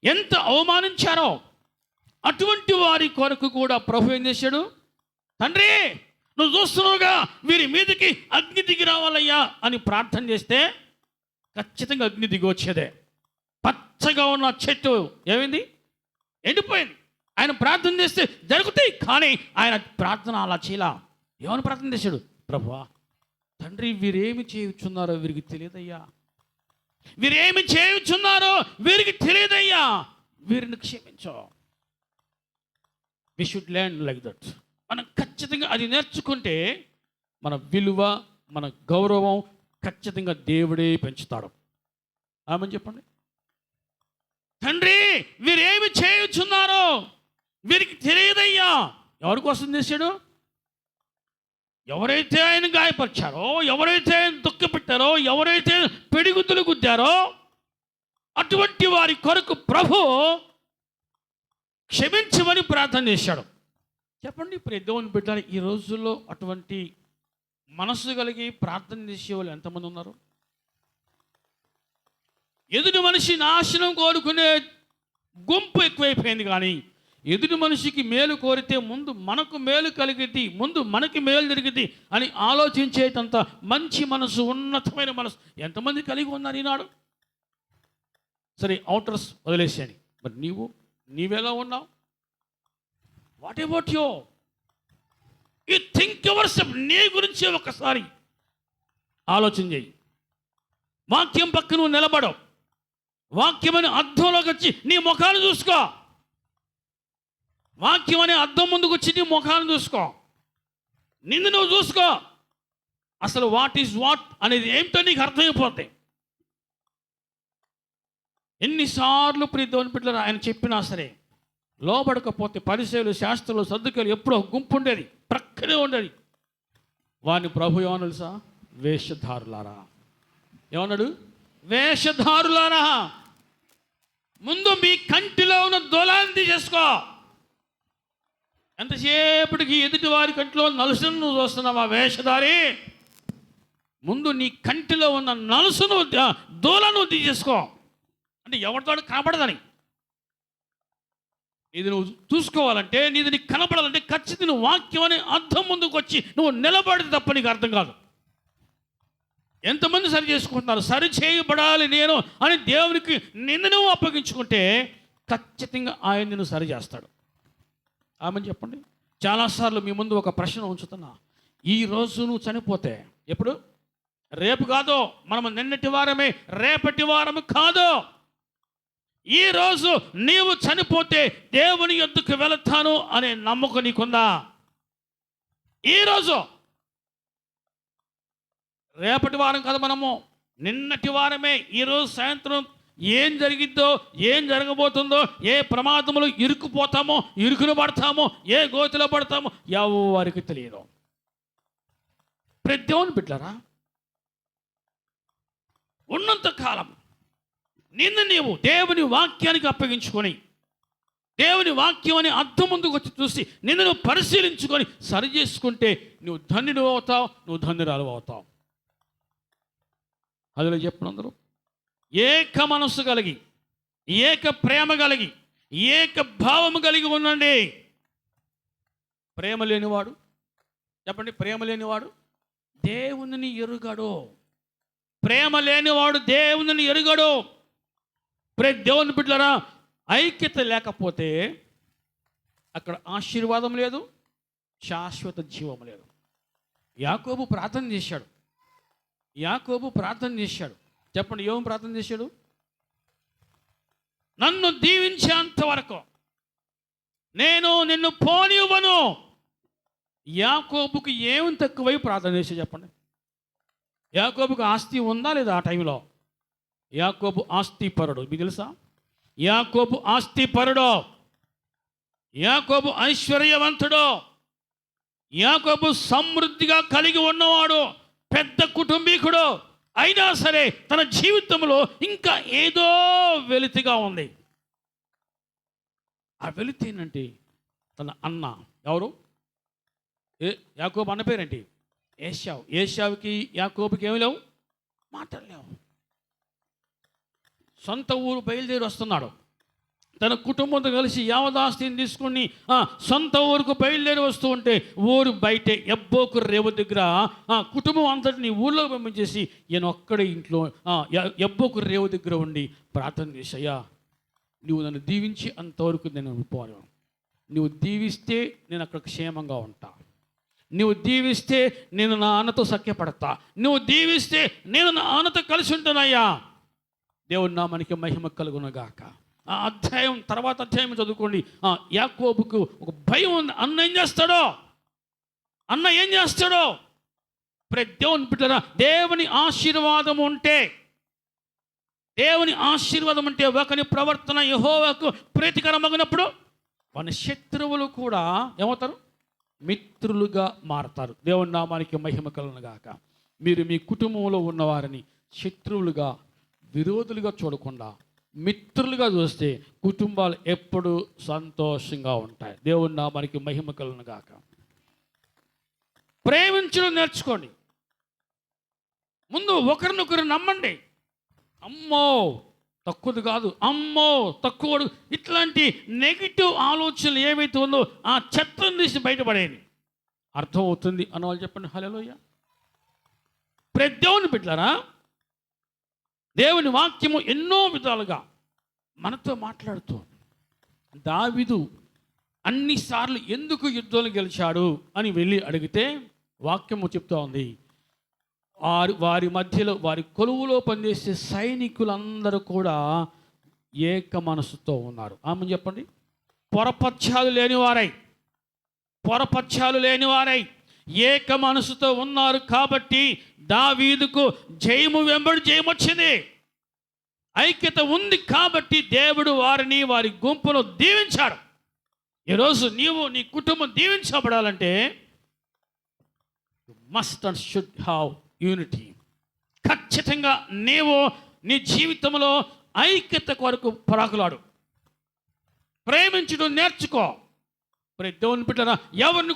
ఎంత అవమానించారో, అటువంటి వారి కొరకు కూడా ప్రభు ఏం చేశాడు? తండ్రి నువ్వు చూస్తున్నావుగా, వీరి మీదకి అగ్ని దిగి రావాలయ్యా అని ప్రార్థన చేస్తే ఖచ్చితంగా అగ్ని దిగి వచ్చేదే. పచ్చగా ఉన్న చెట్టు ఏమైంది? ఎండిపోయింది. ఆయన ప్రార్థన చేస్తే జరుగుతాయి, కానీ ఆయన ప్రార్థన అలా చేయలా. ఏమని ప్రార్థన చేశాడు? ప్రభువా తండ్రి, వీరేమి చేయుచున్నారో వీరికి తెలియదయ్యా, వీరేమి చేయుచున్నారో వీరికి తెలియదయ్యా, వీరిని క్షమించో. We should learn like that. మనం ఖచ్చితంగా అది నేర్చుకుంటే మన విలువ, మన గౌరవం ఖచ్చితంగా దేవుడే పెంచుతాడు. ఆమెను చెప్పండి. తండ్రి, వీరేమి చేయుచున్నారో వీరికి తెలియదయ్యా. ఎవరి కోసం చేశాడు? ఎవరైతే ఆయన గాయపరిచారో, ఎవరైతే ఆయన దుఃఖపెట్టారో, ఎవరైతే పిడిగుద్దులు గుద్దారో అటువంటి వారి కొరకు ప్రభు క్షమించమని ప్రార్థన చేశాడు. చెప్పండి ఇప్పుడు దేవుని బిడ్డలు, ఈ రోజుల్లో అటువంటి మనసు కలిగి ప్రార్థన చేసే వాళ్ళు ఎంతమంది ఉన్నారు? ఎదుటి మనిషి నాశనం కోరుకునే గుంపు ఎక్కువైపోయింది, కానీ ఎదుటి మనిషికి మేలు కోరితే ముందు మనకు మేలు కలిగిద్ది, ముందు మనకి మేలు జరిగిద్ది అని ఆలోచించేటంత మంచి మనసు, ఉన్నతమైన మనసు ఎంతమంది కలిగి ఉన్నారు ఈనాడు? సరే, అవుటర్స్ వదిలేసాను, మరి నీవెలా ఉన్నావు? What about you? You think your self. నీ గురించి ఒకసారి ఆలోచన చేయి. వాక్యం పక్క నువ్వు నిలబడవు. వాక్యం అనే అద్దంలోకి వచ్చి నీ ముఖాన్ని చూసుకో. వాక్యం అనే అద్దం ముందుకు వచ్చి నీ ముఖాన్ని చూసుకో. నిన్ను నువ్వు చూసుకో. అసలు వాట్ ఈజ్ వాట్ అనేది ఏమిటో నీకు అర్థమైపోతాయి. ఎన్నిసార్లు ప్రియ దేవుని బిడ్డలారా ఆయన చెప్పినా సరే లోబడకపోతే పరిసయ్యులు, శాస్త్రులు, సద్దుకలు ఎప్పుడో గుంపు ఉండేది, ప్రక్కనే ఉండేది. వారిని ప్రభు ఏమన్నా తెలుసా? వేషధారులారా. ఏమన్నాడు? వేషధారులారా, ముందు మీ కంటిలో ఉన్న దూలాన్ని తీసేసుకో. ఎంతసేపటికి ఎదుటి వారి కంటిలో నలుసును నువ్వు చూస్తున్నావా వేషధారి? ముందు నీ కంటిలో ఉన్న నలుసును, దూలను తీసేసుకో. అంటే ఎవరితో కనపడదని. ఇది నువ్వు చూసుకోవాలంటే, నీకు కనపడాలంటే ఖచ్చితంగా నువ్వు వాక్యం అనే అర్థం ముందుకు వచ్చి నువ్వు నిలబడితే తప్ప నీకు అర్థం కాదు. ఎంతమంది సరి చేసుకుంటున్నారు? సరి చేయబడాలి నేను అని దేవునికి నిన్ను నువ్వు అప్పగించుకుంటే ఖచ్చితంగా ఆయన నిన్ను సరి చేస్తాడు. ఆమెను చెప్పండి. చాలాసార్లు మీ ముందు ఒక ప్రశ్న ఉంచుతున్నా. ఈరోజు నువ్వు చనిపోతే, ఎప్పుడు? రేపు కాదు, మనము నిన్నటి వారమే, రేపటి వారము కాదు. ఈరోజు నీవు చనిపోతే దేవుని యొద్దకు వెళతాను అనే నమ్మకం నీకుందా? ఈరోజు, రేపటి వారం కాదు, మనము నిన్నటి వారమే. ఈరోజు సాయంత్రం ఏం జరిగిద్దో, ఏం జరగబోతుందో, ఏ ప్రమాదములు ఇరుక్కుపోతామో, ఇరుకును పడతామో, ఏ గోతిలో పడతామో ఎవరికి తెలియదు. ప్రతి దేవుని బిడ్డలారా, ఉన్నంత కాలం నిన్ను నీవు దేవుని వాక్యానికి అప్పగించుకొని, దేవుని వాక్యం అని అర్థం ముందుకు వచ్చి చూసి నిన్ను నువ్వు పరిశీలించుకొని సరి చేసుకుంటే నువ్వు ధన్యుడు అవుతావు, నువ్వు ధన్యురాలు అవుతావు. అదిలో చెప్పినందరూ ఏక మనస్సు కలిగి, ఏక ప్రేమ కలిగి, ఏక భావము కలిగి ఉండండి. ప్రేమ లేనివాడు, చెప్పండి, ప్రేమ లేనివాడు దేవునిని ఎరుగడు. ప్రేమ లేనివాడు దేవునిని ఎరుగడు. ప్రతి దేవుని బిడ్డలారా, ఐక్యత లేకపోతే అక్కడ ఆశీర్వాదం లేదు, శాశ్వత జీవం లేదు. యాకోబు ప్రార్థన చేశాడు. చెప్పండి, ఏం ప్రార్థన చేశాడు? నన్ను దీవించేంత వరకు నేను నిన్ను పోనివ్వను. యాకోబుకి ఏమి తక్కువై ప్రార్థన చేశాడు? చెప్పండి. యాకోబుకు ఆస్తి ఉందా లేదా? ఆ టైంలో యాకోబు ఆస్తిపరుడు. మీకు తెలుసా? యాకోబు ఆస్తిపరుడు, యాకోబు ఐశ్వర్యవంతుడు, యాకోబు సమృద్ధిగా కలిగి ఉన్నవాడు, పెద్ద కుటుంబీకుడు. అయినా సరే తన జీవితంలో ఇంకా ఏదో వెలితిగా ఉంది. ఆ వెలితి ఏంటంటే తన అన్న, ఎవరు? యాకోబు అన్న పేరేంటి? ఏశావు. ఏశావుకి యాకోబుకి ఏమి లేవు, మాటలు లేవు. సొంత ఊరు బయలుదేరి వస్తున్నాడు. తన కుటుంబంతో కలిసి యావదాస్తిని తీసుకుని సొంత ఊరుకు బయలుదేరి వస్తూ ఉంటే ఊరు బయటే ఎబ్బోకు రేవు దగ్గర కుటుంబం అంతటిని ఊళ్ళో పంపించేసి ఈయన ఒక్కడే ఇంట్లో ఎబ్బోకు రేవు దగ్గర ఉండి ప్రార్థన చేసయ్యా, నువ్వు నన్ను దీవించి అంతవరకు నేను పోను. నువ్వు దీవిస్తే నేను అక్కడ క్షేమంగా ఉంటా, నువ్వు దీవిస్తే నేను నా అన్నతో సఖ్యపడతా, నువ్వు దీవిస్తే నేను నా అన్నతో కలిసి ఉంటానయ్యా. దేవుని నామానికి మహిమ కలుగునగాక. ఆ అధ్యాయం తర్వాత అధ్యాయం చదువుకోండి. యాకోబుకు ఒక భయం ఉంది. అన్న ఏం చేస్తాడో దేవుని బిడ్డలారా, దేవుని ఆశీర్వాదం ఉంటే ఒకని ప్రవర్తన యెహోవాకు ప్రీతికరమగినప్పుడు వాని శత్రువులు కూడా ఏమవుతారు? మిత్రులుగా మారతారు. దేవుని నామానికి మహిమ కలుగునగాక. మీరు మీ కుటుంబంలో ఉన్నవారిని శత్రువులుగా, విరోధులుగా చూడకుండా మిత్రులుగా చూస్తే కుటుంబాలు ఎప్పుడూ సంతోషంగా ఉంటాయి. దేవుని నామానికి మహిమ కలుగునగాక. ప్రేమించడం నేర్చుకోండి. ముందు ఒకరినొకరు నమ్మండి. అమ్మో తక్కువది కాదు, అమ్మో తక్కువడు, ఇట్లాంటి నెగిటివ్ ఆలోచనలు ఏవైతే ఉందో ఆ చెత్తను తీసి బయటపడేయండి. అర్థం అవుతుంది అన్న వాళ్ళు చెప్పండి హల్లెలూయా. దేవుని బిడ్డలారా, దేవుని వాక్యము ఎన్నో విధాలుగా మనతో మాట్లాడుతూ, దావీదు అన్నిసార్లు ఎందుకు యుద్ధాలు గెలిచాడు అని వెళ్ళి అడిగితే వాక్యము చెప్తా ఉంది, వారి మధ్యలో వారి కొలువులో పనిచేసే సైనికులందరూ కూడా ఏక మనసుతో ఉన్నారు. ఆమె చెప్పండి. పొరపక్షాలు లేనివారై ఏక మనసుతో ఉన్నారు కాబట్టి దావీదుకు జయము వెంబడి జయం వచ్చింది. ఐక్యత ఉంది కాబట్టి దేవుడు వారి గుంపును దీవించాడు. ఈరోజు నీవు నీ కుటుంబం దీవించబడాలంటే you must and should have unity. ఖచ్చితంగా నీవు నీ జీవితంలో ఐక్యత కొరకు పరాకులాడు, ప్రేమించడం నేర్చుకో. దేవుని బిడ్డలారా, ఎవరిని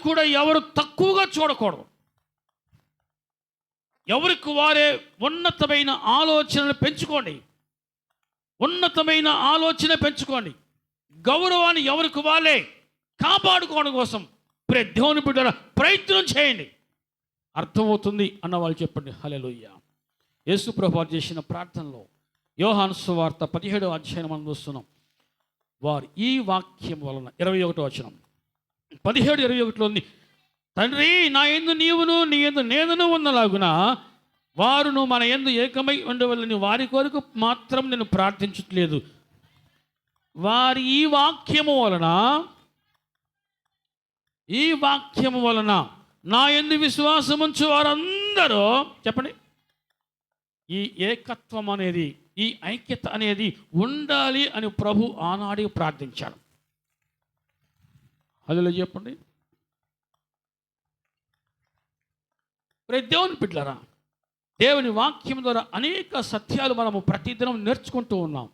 కూడా ఎవరు తక్కువగా చూడకూడదు. ఎవరికి వారే ఉన్నతమైన ఆలోచనలు పెంచుకోండి. గౌరవాన్ని ఎవరికి వాళ్ళే కాపాడుకోవడం కోసం దేవుని బిడ్డల ప్రయత్నం చేయండి. అర్థమవుతుంది అన్న వాళ్ళు చెప్పండి హల్లెలూయా. యేసు ప్రభువు చేసిన ప్రార్థనలో యోహాను సువార్త 17వ అధ్యాయం మనం చూస్తున్నాం. వారు ఈ వాక్యం వలన 21వ వచనం 17:21లో ఉంది, తండ్రి నా యందు నీవును నీ యందు నేనును ఉన్నలాగున వారును మన యందు ఏకమై ఉండవలని వారి కొరకు మాత్రం నేను ప్రార్థించట్లేదు. వారి ఈ వాక్యము వలన నా యందు విశ్వాసముంచు వారందరూ చెప్పండి, ఈ ఏకత్వం అనేది, ఈ ఐక్యత అనేది ఉండాలి అని ప్రభు ఆనాడే ప్రార్థించాడు. అదిలో చెప్పండి. దేవుని బిడ్డలారా, దేవుని వాక్యం ద్వారా అనేక సత్యాలు మనము ప్రతిదినం నేర్చుకుంటూ ఉన్నాం.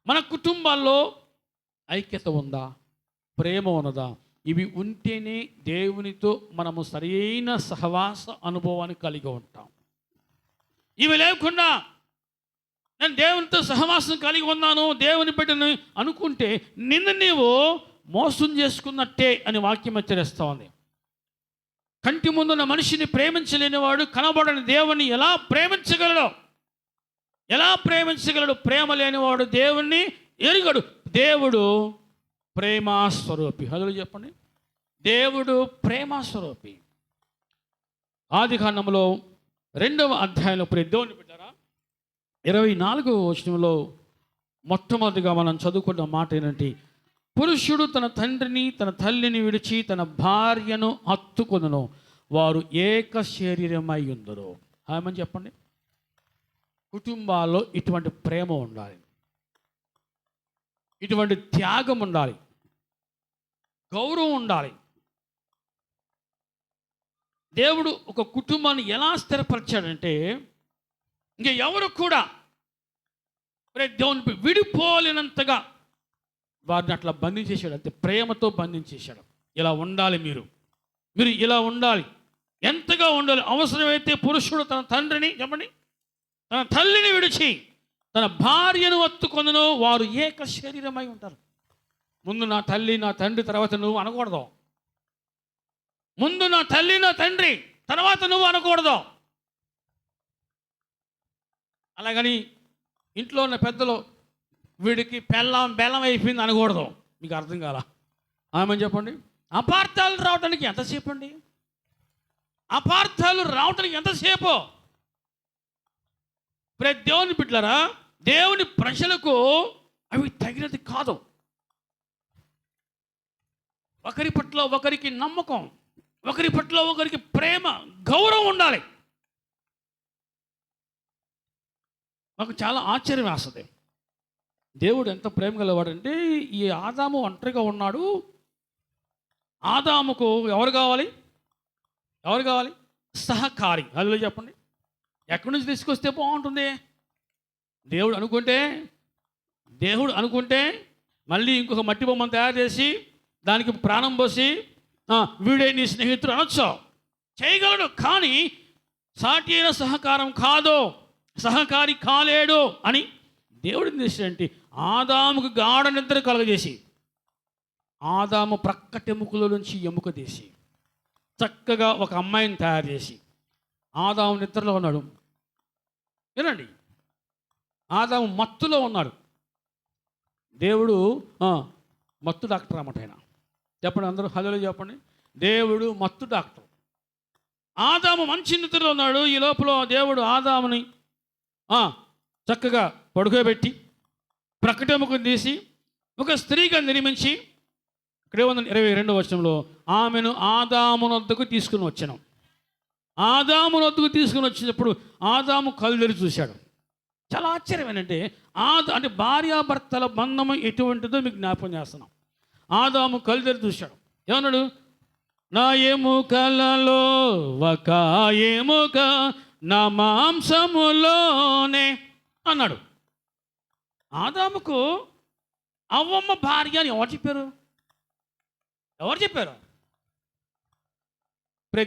మన కుటుంబాల్లో ఐక్యత ఉందా, ప్రేమ ఉన్నదా? ఇవి ఉంటేనే దేవునితో మనము సరైన సహవాస అనుభవాన్ని కలిగి ఉంటాం. ఇవి లేకుండా నేను దేవునితో సహవాసం కలిగి ఉన్నాను, దేవుని బిడ్డను అనుకుంటే నిన్ను నీవు మోసం చేసుకున్నట్టే అని వాక్యం హెచ్చరిస్తూ ఉంది. కంటి ముందున్న మనిషిని ప్రేమించలేనివాడు కనబడని దేవుని ఎలా ప్రేమించగలడు? ప్రేమ లేనివాడు దేవుణ్ణి ఎరుగడు. దేవుడు ప్రేమాస్వరూపి. హల్లెలూయా చెప్పండి. దేవుడు ప్రేమాస్వరూపి. ఆదికాండంలో 2వ అధ్యాయంలో దేవుని బిడ్డలారా 24వ వచనంలో మొట్టమొదటిగా మనం చదువుకున్న మాట ఏంటంటే, పురుషుడు తన తండ్రిని తన తల్లిని విడిచి తన భార్యను హత్తుకొనును, వారు ఏక శరీరమై ఉందరు. ఏమని చెప్పండి. కుటుంబాల్లో ఇటువంటి ప్రేమ ఉండాలి, ఇటువంటి త్యాగం ఉండాలి, గౌరవం ఉండాలి. దేవుడు ఒక కుటుంబాన్ని ఎలా స్థిరపరిచాడంటే, ఇంక ఎవరు కూడా దేవుని విడిపోలేనంతగా వారిని అట్లా బంధించేశాడు. అంతే, ప్రేమతో బంధించేశాడు. ఇలా ఉండాలి, మీరు ఇలా ఉండాలి, ఎంతగా ఉండాలి. అవసరమైతే పురుషుడు తన తండ్రిని చెప్పండి, తన తల్లిని విడిచి తన భార్యను ఒత్తుకొనును వారు ఏక శరీరమై ఉంటారు. ముందు నా తల్లి నా తండ్రి తర్వాత నువ్వు అనకూడదు. ముందు నా తల్లి నా తండ్రి తర్వాత నువ్వు అనకూడదు. అలాగని ఇంట్లో ఉన్న పెద్దలు వీడికి బెల్లం అయిపోయింది అనకూడదు. మీకు అర్థం కాల ఆమె చెప్పండి. అపార్థాలు రావడానికి ఎంతసేపు అండి? అపార్థాలు రావడానికి ఎంతసేపు? ప్రతి దేవుని బిడ్డలారా, దేవుని ప్రజలకు అవి తగినది కాదు. ఒకరి పట్ల ఒకరికి నమ్మకం, ఒకరి పట్ల ఒకరికి ప్రేమ, గౌరవం ఉండాలి. నాకు చాలా ఆశ్చర్యం వేస్తుంది. దేవుడు ఎంత ప్రేమ గలవాడంటే, ఈ ఆదాము ఒంటరిగా ఉన్నాడు. ఆదాముకు ఎవరు కావాలి? సహకారి. అదిలో చెప్పండి. ఎక్కడి నుంచి తీసుకొస్తే బాగుంటుంది? దేవుడు అనుకుంటే మళ్ళీ ఇంకొక మట్టి బొమ్మను తయారు చేసి దానికి ప్రాణం పోసి వీడే నీ స్నేహితుడు అనొచ్చు, చేయగలడు. కానీ సాటి అయిన సహకారి కాలేడు అని దేవుడు ఏం చేశాడంటే, ఆదాముకు గాఢ నిద్ర కలగజేసి ఆదాము ప్రక్కటెముకల నుంచి ఎముక తీసి చక్కగా ఒక అమ్మాయిని తయారు చేసి, ఆదాము నిద్రలో ఉన్నాడు. వినండి, ఆదాము మత్తులో ఉన్నాడు. దేవుడు మత్తు డాక్టర్ అన్నమాట. ఆయన చెప్పండి, అందరూ హలో చెప్పండి. దేవుడు మత్తు డాక్టర్. ఆదాము మంచి నిద్రలో ఉన్నాడు. ఈ లోపల దేవుడు ఆదాముని చక్కగా పడుకోబెట్టి ప్రకటముకుని తీసి ఒక స్త్రీగా నిర్మించి, ఇక్కడే ఉంది 22వ వచనంలో, ఆమెను ఆదాముని వద్దకు తీసుకుని వచ్చాను. ఆదాముని వద్దకు తీసుకుని వచ్చినప్పుడు ఆదాము కళ్ళు తెరిచి చూశాడు. చాలా ఆశ్చర్యం ఏంటంటే, అంటే భార్యాభర్తల బంధము ఎటువంటిదో మీకు జ్ఞాపకం చేస్తున్నాం. ఆదాము కళ్ళు తెరిచి చూశాడు. ఏమన్నాడు? నా ఎముకలలో ఒక ఎముక నా మాంసములోనే అన్నాడు. ఆదాముకు అవ్వమ్మ భార్య అని ఎవరు చెప్పారు?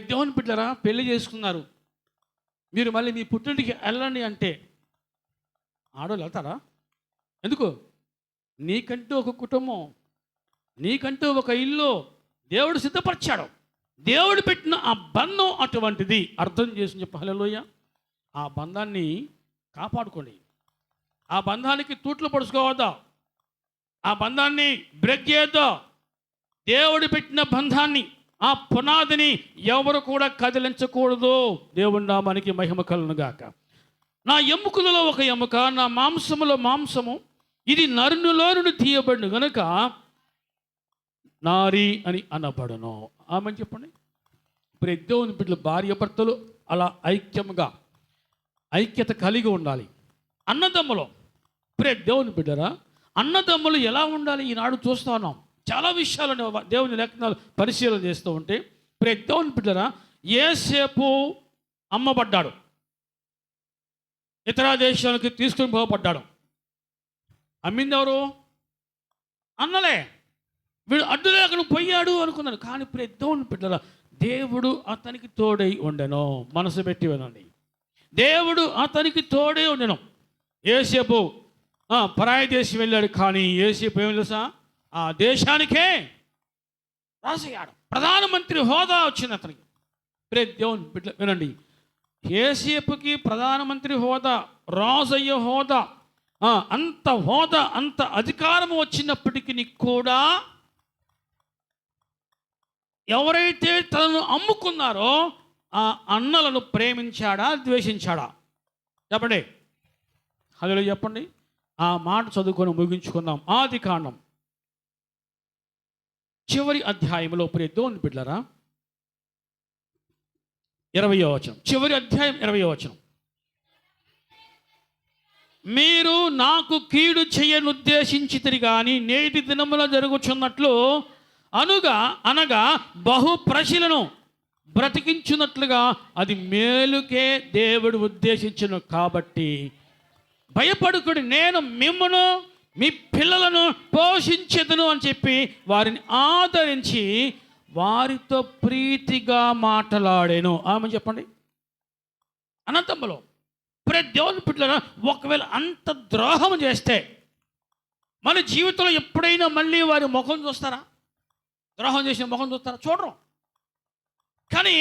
దేవుని బిడ్డలారా, పెళ్లి చేసుకున్నారు, మీరు మళ్ళీ మీ పుట్టింటికి వెళ్ళండి అంటే ఆడవాళ్ళు వెళ్తారా? ఎందుకు? నీకంటూ ఒక కుటుంబం, నీకంటూ ఒక ఇల్లు దేవుడు సిద్ధపరిచాడు. దేవుడు పెట్టిన ఆ బంధం అటువంటిది. అర్థం చేసి చెప్ప హల్లెలూయా. ఆ బంధాన్ని కాపాడుకోండి. ఆ బంధానికి తూట్లు పడుచుకోవద్దా? ఆ బంధాన్ని బ్రేక్ చేయొద్దా? దేవుడు పెట్టిన బంధాన్ని, ఆ పునాదిని ఎవరు కూడా కదిలించకూడదు. దేవుడి నామానికి మహిమ కలుగును గాక. నా ఎముకలలో ఒక ఎముక, నా మాంసములో మాంసము, ఇది నరునిలో నుండి తీయబడిన గనుక నారి అని అనబడను. ఆమెను చెప్పండి. ఇప్పుడు దేవుని బిడ్డలు భార్యాభర్తలు అలా ఐక్యత కలిగి ఉండాలి. అన్నదమ్ములు, దేవుని బిడ్డరా, అన్నదమ్ములు ఎలా ఉండాలి? ఈనాడు చూస్తూ ఉన్నాం చాలా విషయాలను దేవుని లేఖనాలు పరిశీలన చేస్తూ ఉంటే. దేవుని బిడ్డరా, యేసేపు అమ్మబడ్డాడు, ఇతర దేశాలకు తీసుకుని పోబడ్డాడు. అమ్మింది ఎవరు? అన్నలే. వీడు అడ్డు లేకుండా పోయాడు అనుకున్నాను. కానీ దేవుని బిడ్డరా, దేవుడు అతనికి తోడై ఉండెను. మనసు పెట్టి వినండి, దేవుడు అతనికి తోడై ఉండెను. యేసేపు పరాయి దేశం వెళ్ళాడు, కానీ యేసేపు ఏమి తెలుసా? ఆ దేశానికే రాసయ్యాడు. ప్రధానమంత్రి హోదా వచ్చింది అతనికి. దేవుని బిడ్డ వినండి, యేసేపుకి ప్రధానమంత్రి హోదా, రాజయ్య హోదా, అంత అధికారం వచ్చినప్పటికీ కూడా ఎవరైతే తనను అమ్ముకున్నారో ఆ అన్నలను ప్రేమించాడా, ద్వేషించాడా? చెప్పండి, హలో చెప్పండి. ఆ మాట చదువుకొని ముగించుకుందాం. ఆదికాండం చివరి అధ్యాయంలో దేవుని బిడ్డలారా, 20వ వచనం, చివరి అధ్యాయం 20వ వచనం. మీరు నాకు కీడు చేయనుద్దేశించితిరి కానీ నేటి దినములో జరుగుచున్నట్లు అనగా బహు ప్రజలను బ్రతికించున్నట్లుగా అది మేలుకే దేవుడు ఉద్దేశించును. కాబట్టి భయపడుకుడి, నేను మిమ్మును మీ పిల్లలను పోషించెదను అని చెప్పి వారిని ఆదరించి వారితో ప్రీతిగా మాట్లాడాను. ఆమె చెప్పండి. అనంతములో దేవుని బిడ్డలారా, ఒకవేళ అంత ద్రోహం చేస్తే మన జీవితంలో ఎప్పుడైనా మళ్ళీ వారి ముఖం చూస్తారా? ద్రోహం చేసిన ముఖం చూస్తారా? చూడరు. కానీ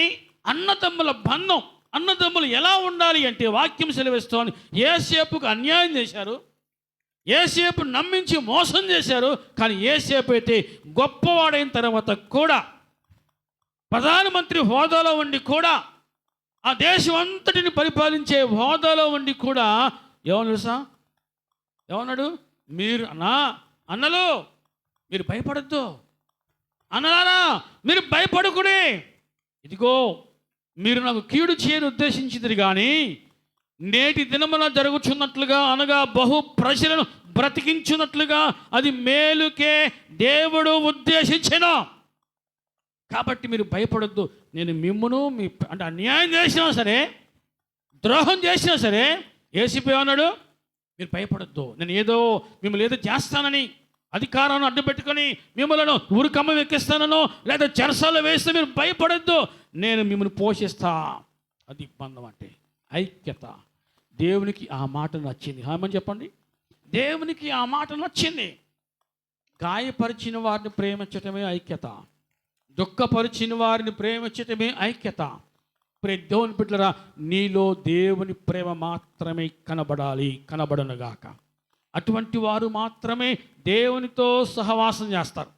అన్నదమ్ముల బంధం, అన్నదమ్ములు ఎలా ఉండాలి అంటే వాక్యం సెలవిస్తోంది. యేసేపుకు అన్యాయం చేశారు, యేసేపు నమ్మించి మోసం చేశారు. కానీ యేసేపు అయితే గొప్పవాడైన తర్వాత కూడా, ప్రధానమంత్రి హోదాలో ఉండి కూడా, ఆ దేశం అంతటిని పరిపాలించే హోదాలో ఉండి కూడా ఏమన్నా తెలుసా? ఏమన్నాడు? మీరు అన్నలు మీరు భయపడద్దు, అన్నలారా మీరు భయపడకుడే. ఇదిగో మీరు నాకు కీడు చేయని ఉద్దేశించింది, కానీ నేటి దినమున జరుగుతున్నట్లుగా, అనగా బహు ప్రజలను బ్రతికించున్నట్లుగా అది మేలుకే దేవుడు ఉద్దేశించెను. కాబట్టి మీరు భయపడొద్దు. నేను మిమ్మును అంటే అన్యాయం చేసినా సరే, ద్రోహం చేసినా సరే, యేసేపు అన్నాడు, మీరు భయపడొద్దు. నేను మిమ్మల్ని ఏదో చేస్తానని, అధికారాన్ని అడ్డు పెట్టుకొని మిమ్మల్ని ఉరికమ్మ ఎక్కిస్తానో లేదా చెరసాల్లో వేస్తే మీరు భయపడొద్దు, నేను మిమ్మల్ని పోషిస్తా. అది బంధం అంటే ఐక్యత. దేవునికి ఆ మాట నచ్చింది. ఏమని చెప్పండి? దేవునికి ఆ మాట నచ్చింది. గాయపరిచిన వారిని ప్రేమించటమే ఐక్యత, దుఃఖపరిచిన వారిని ప్రేమించటమే ఐక్యత. దేవుని బిడ్డలారా, నీలో దేవుని ప్రేమ మాత్రమే కనబడనుగాక. అటువంటి వారు మాత్రమే దేవునితో సహవాసం చేస్తారు.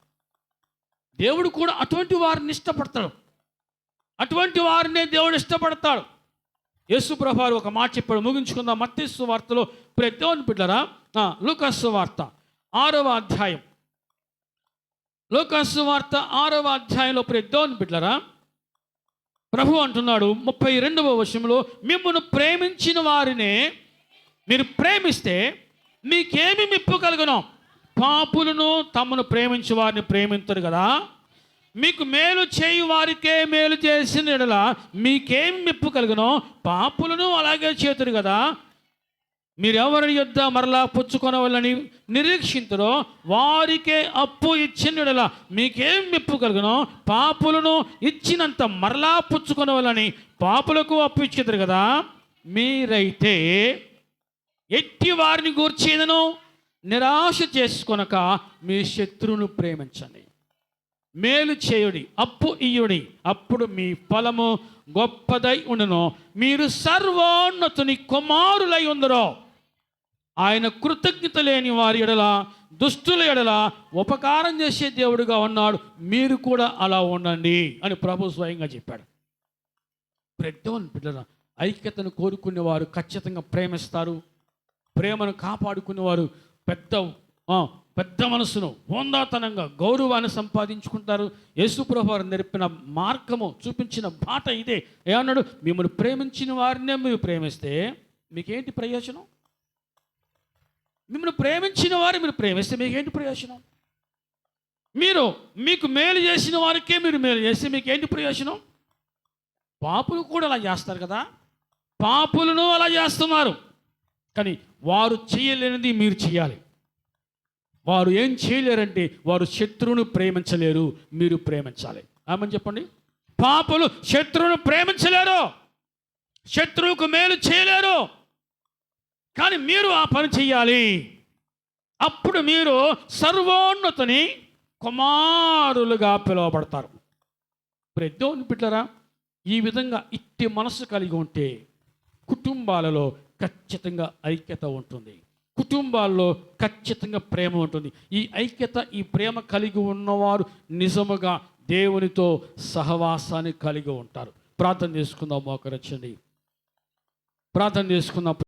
దేవుడు కూడా అటువంటి వారిని ఇష్టపడతాడు, అటువంటి వారినే దేవుడు ఇష్టపడతాడు. యేసు ప్రభువు ఒక మాట చెప్పాడు, ముగించుకుందాం. మత్తయి సువార్తలో దేవుని బిడ్డలారా, లూకా సువార్త 6వ అధ్యాయం, లూకా సువార్త 6వ అధ్యాయంలో దేవుని బిడ్డలారా, ప్రభు అంటున్నాడు 32వ వచనంలో, మిమ్మును ప్రేమించిన వారినే మీరు ప్రేమిస్తే మీకేమి మెప్పు కలుగును? పాపులను తమను ప్రేమించే వారిని ప్రేమించరు కదా. మీకు మేలు చేయు వారికే మేలు చేసిన ఎడల మీకేమి మెప్పు కలుగునో పాపులను అలాగే చేతురు కదా. మీరెవరి యొద్ద మరలా పుచ్చుకొనవలని నిరీక్షింతురో వారికే అప్పు ఇచ్చిన ఎడల మీకేం మెప్పు కలుగునో పాపులను ఇచ్చినంత మరలా పుచ్చుకొనవలని పాపులకు అప్పు ఇచ్చేద్దరు కదా. మీరైతే ఎట్టి వారిని గూర్చేదను నిరాశ చేసుకొనక మీ శత్రువును ప్రేమించండి, మేలు చేయుడి, అప్పు ఇయ్యుడి, అప్పుడు మీ ఫలము గొప్పదై ఉండును, మీరు సర్వోన్నతుని కుమారులై ఉందరో. ఆయన కృతజ్ఞత లేని వారి ఎడల, దుష్టుల ఎడల ఉపకారం చేసే దేవుడుగా ఉన్నాడు, మీరు కూడా అలా ఉండండి అని ప్రభు స్వయంగా చెప్పాడు. దేవుని బిడ్డలారా, ఐక్యతను కోరుకునేవారు ఖచ్చితంగా ప్రేమిస్తారు. ప్రేమను కాపాడుకునేవారు పెద్ద మనసును, హోందాతనంగా గౌరవాన్ని సంపాదించుకుంటారు. యేసు ప్రభువు వారు నేర్పిన మార్గము, చూపించిన బాట ఇదే. ఏమన్నాడు? మిమ్మల్ని ప్రేమించిన వారినే మీరు ప్రేమిస్తే మీకేంటి ప్రయోజనం? మిమ్మల్ని ప్రేమించిన వారిని మీరు ప్రేమిస్తే మీకేంటి ప్రయోజనం? మీకు మేలు చేసిన వారికే మీరు మేలు చేస్తే మీకేంటి ప్రయోజనం? పాపులు కూడా అలా చేస్తారు కదా, పాపులను అలా చేస్తున్నారు. కానీ వారు చేయలేనిది మీరు చేయాలి. వారు ఏం చేయలేరంటే వారు శత్రువును ప్రేమించలేరు, మీరు ప్రేమించాలి. ఆమని చెప్పండి. పాపులు శత్రువును ప్రేమించలేరు, శత్రువుకు మేలు చేయలేరు, కానీ మీరు ఆ పని చెయ్యాలి. అప్పుడు మీరు సర్వోన్నతుని కుమారులుగా పిలువబడతారు. దేవుని బిడ్డలారా, ఈ విధంగా ఇట్టి మనసు కలిగి ఉంటే కుటుంబాలలో ఖచ్చితంగా ఐక్యత ఉంటుంది, కుటుంబాల్లో ఖచ్చితంగా ప్రేమ ఉంటుంది. ఈ ఐక్యత, ఈ ప్రేమ కలిగి ఉన్నవారు నిజముగా దేవునితో సహవాసాన్ని కలిగి ఉంటారు. ప్రార్థన చేసుకుందాం, మోకరించండి, ప్రార్థన చేసుకుందాం.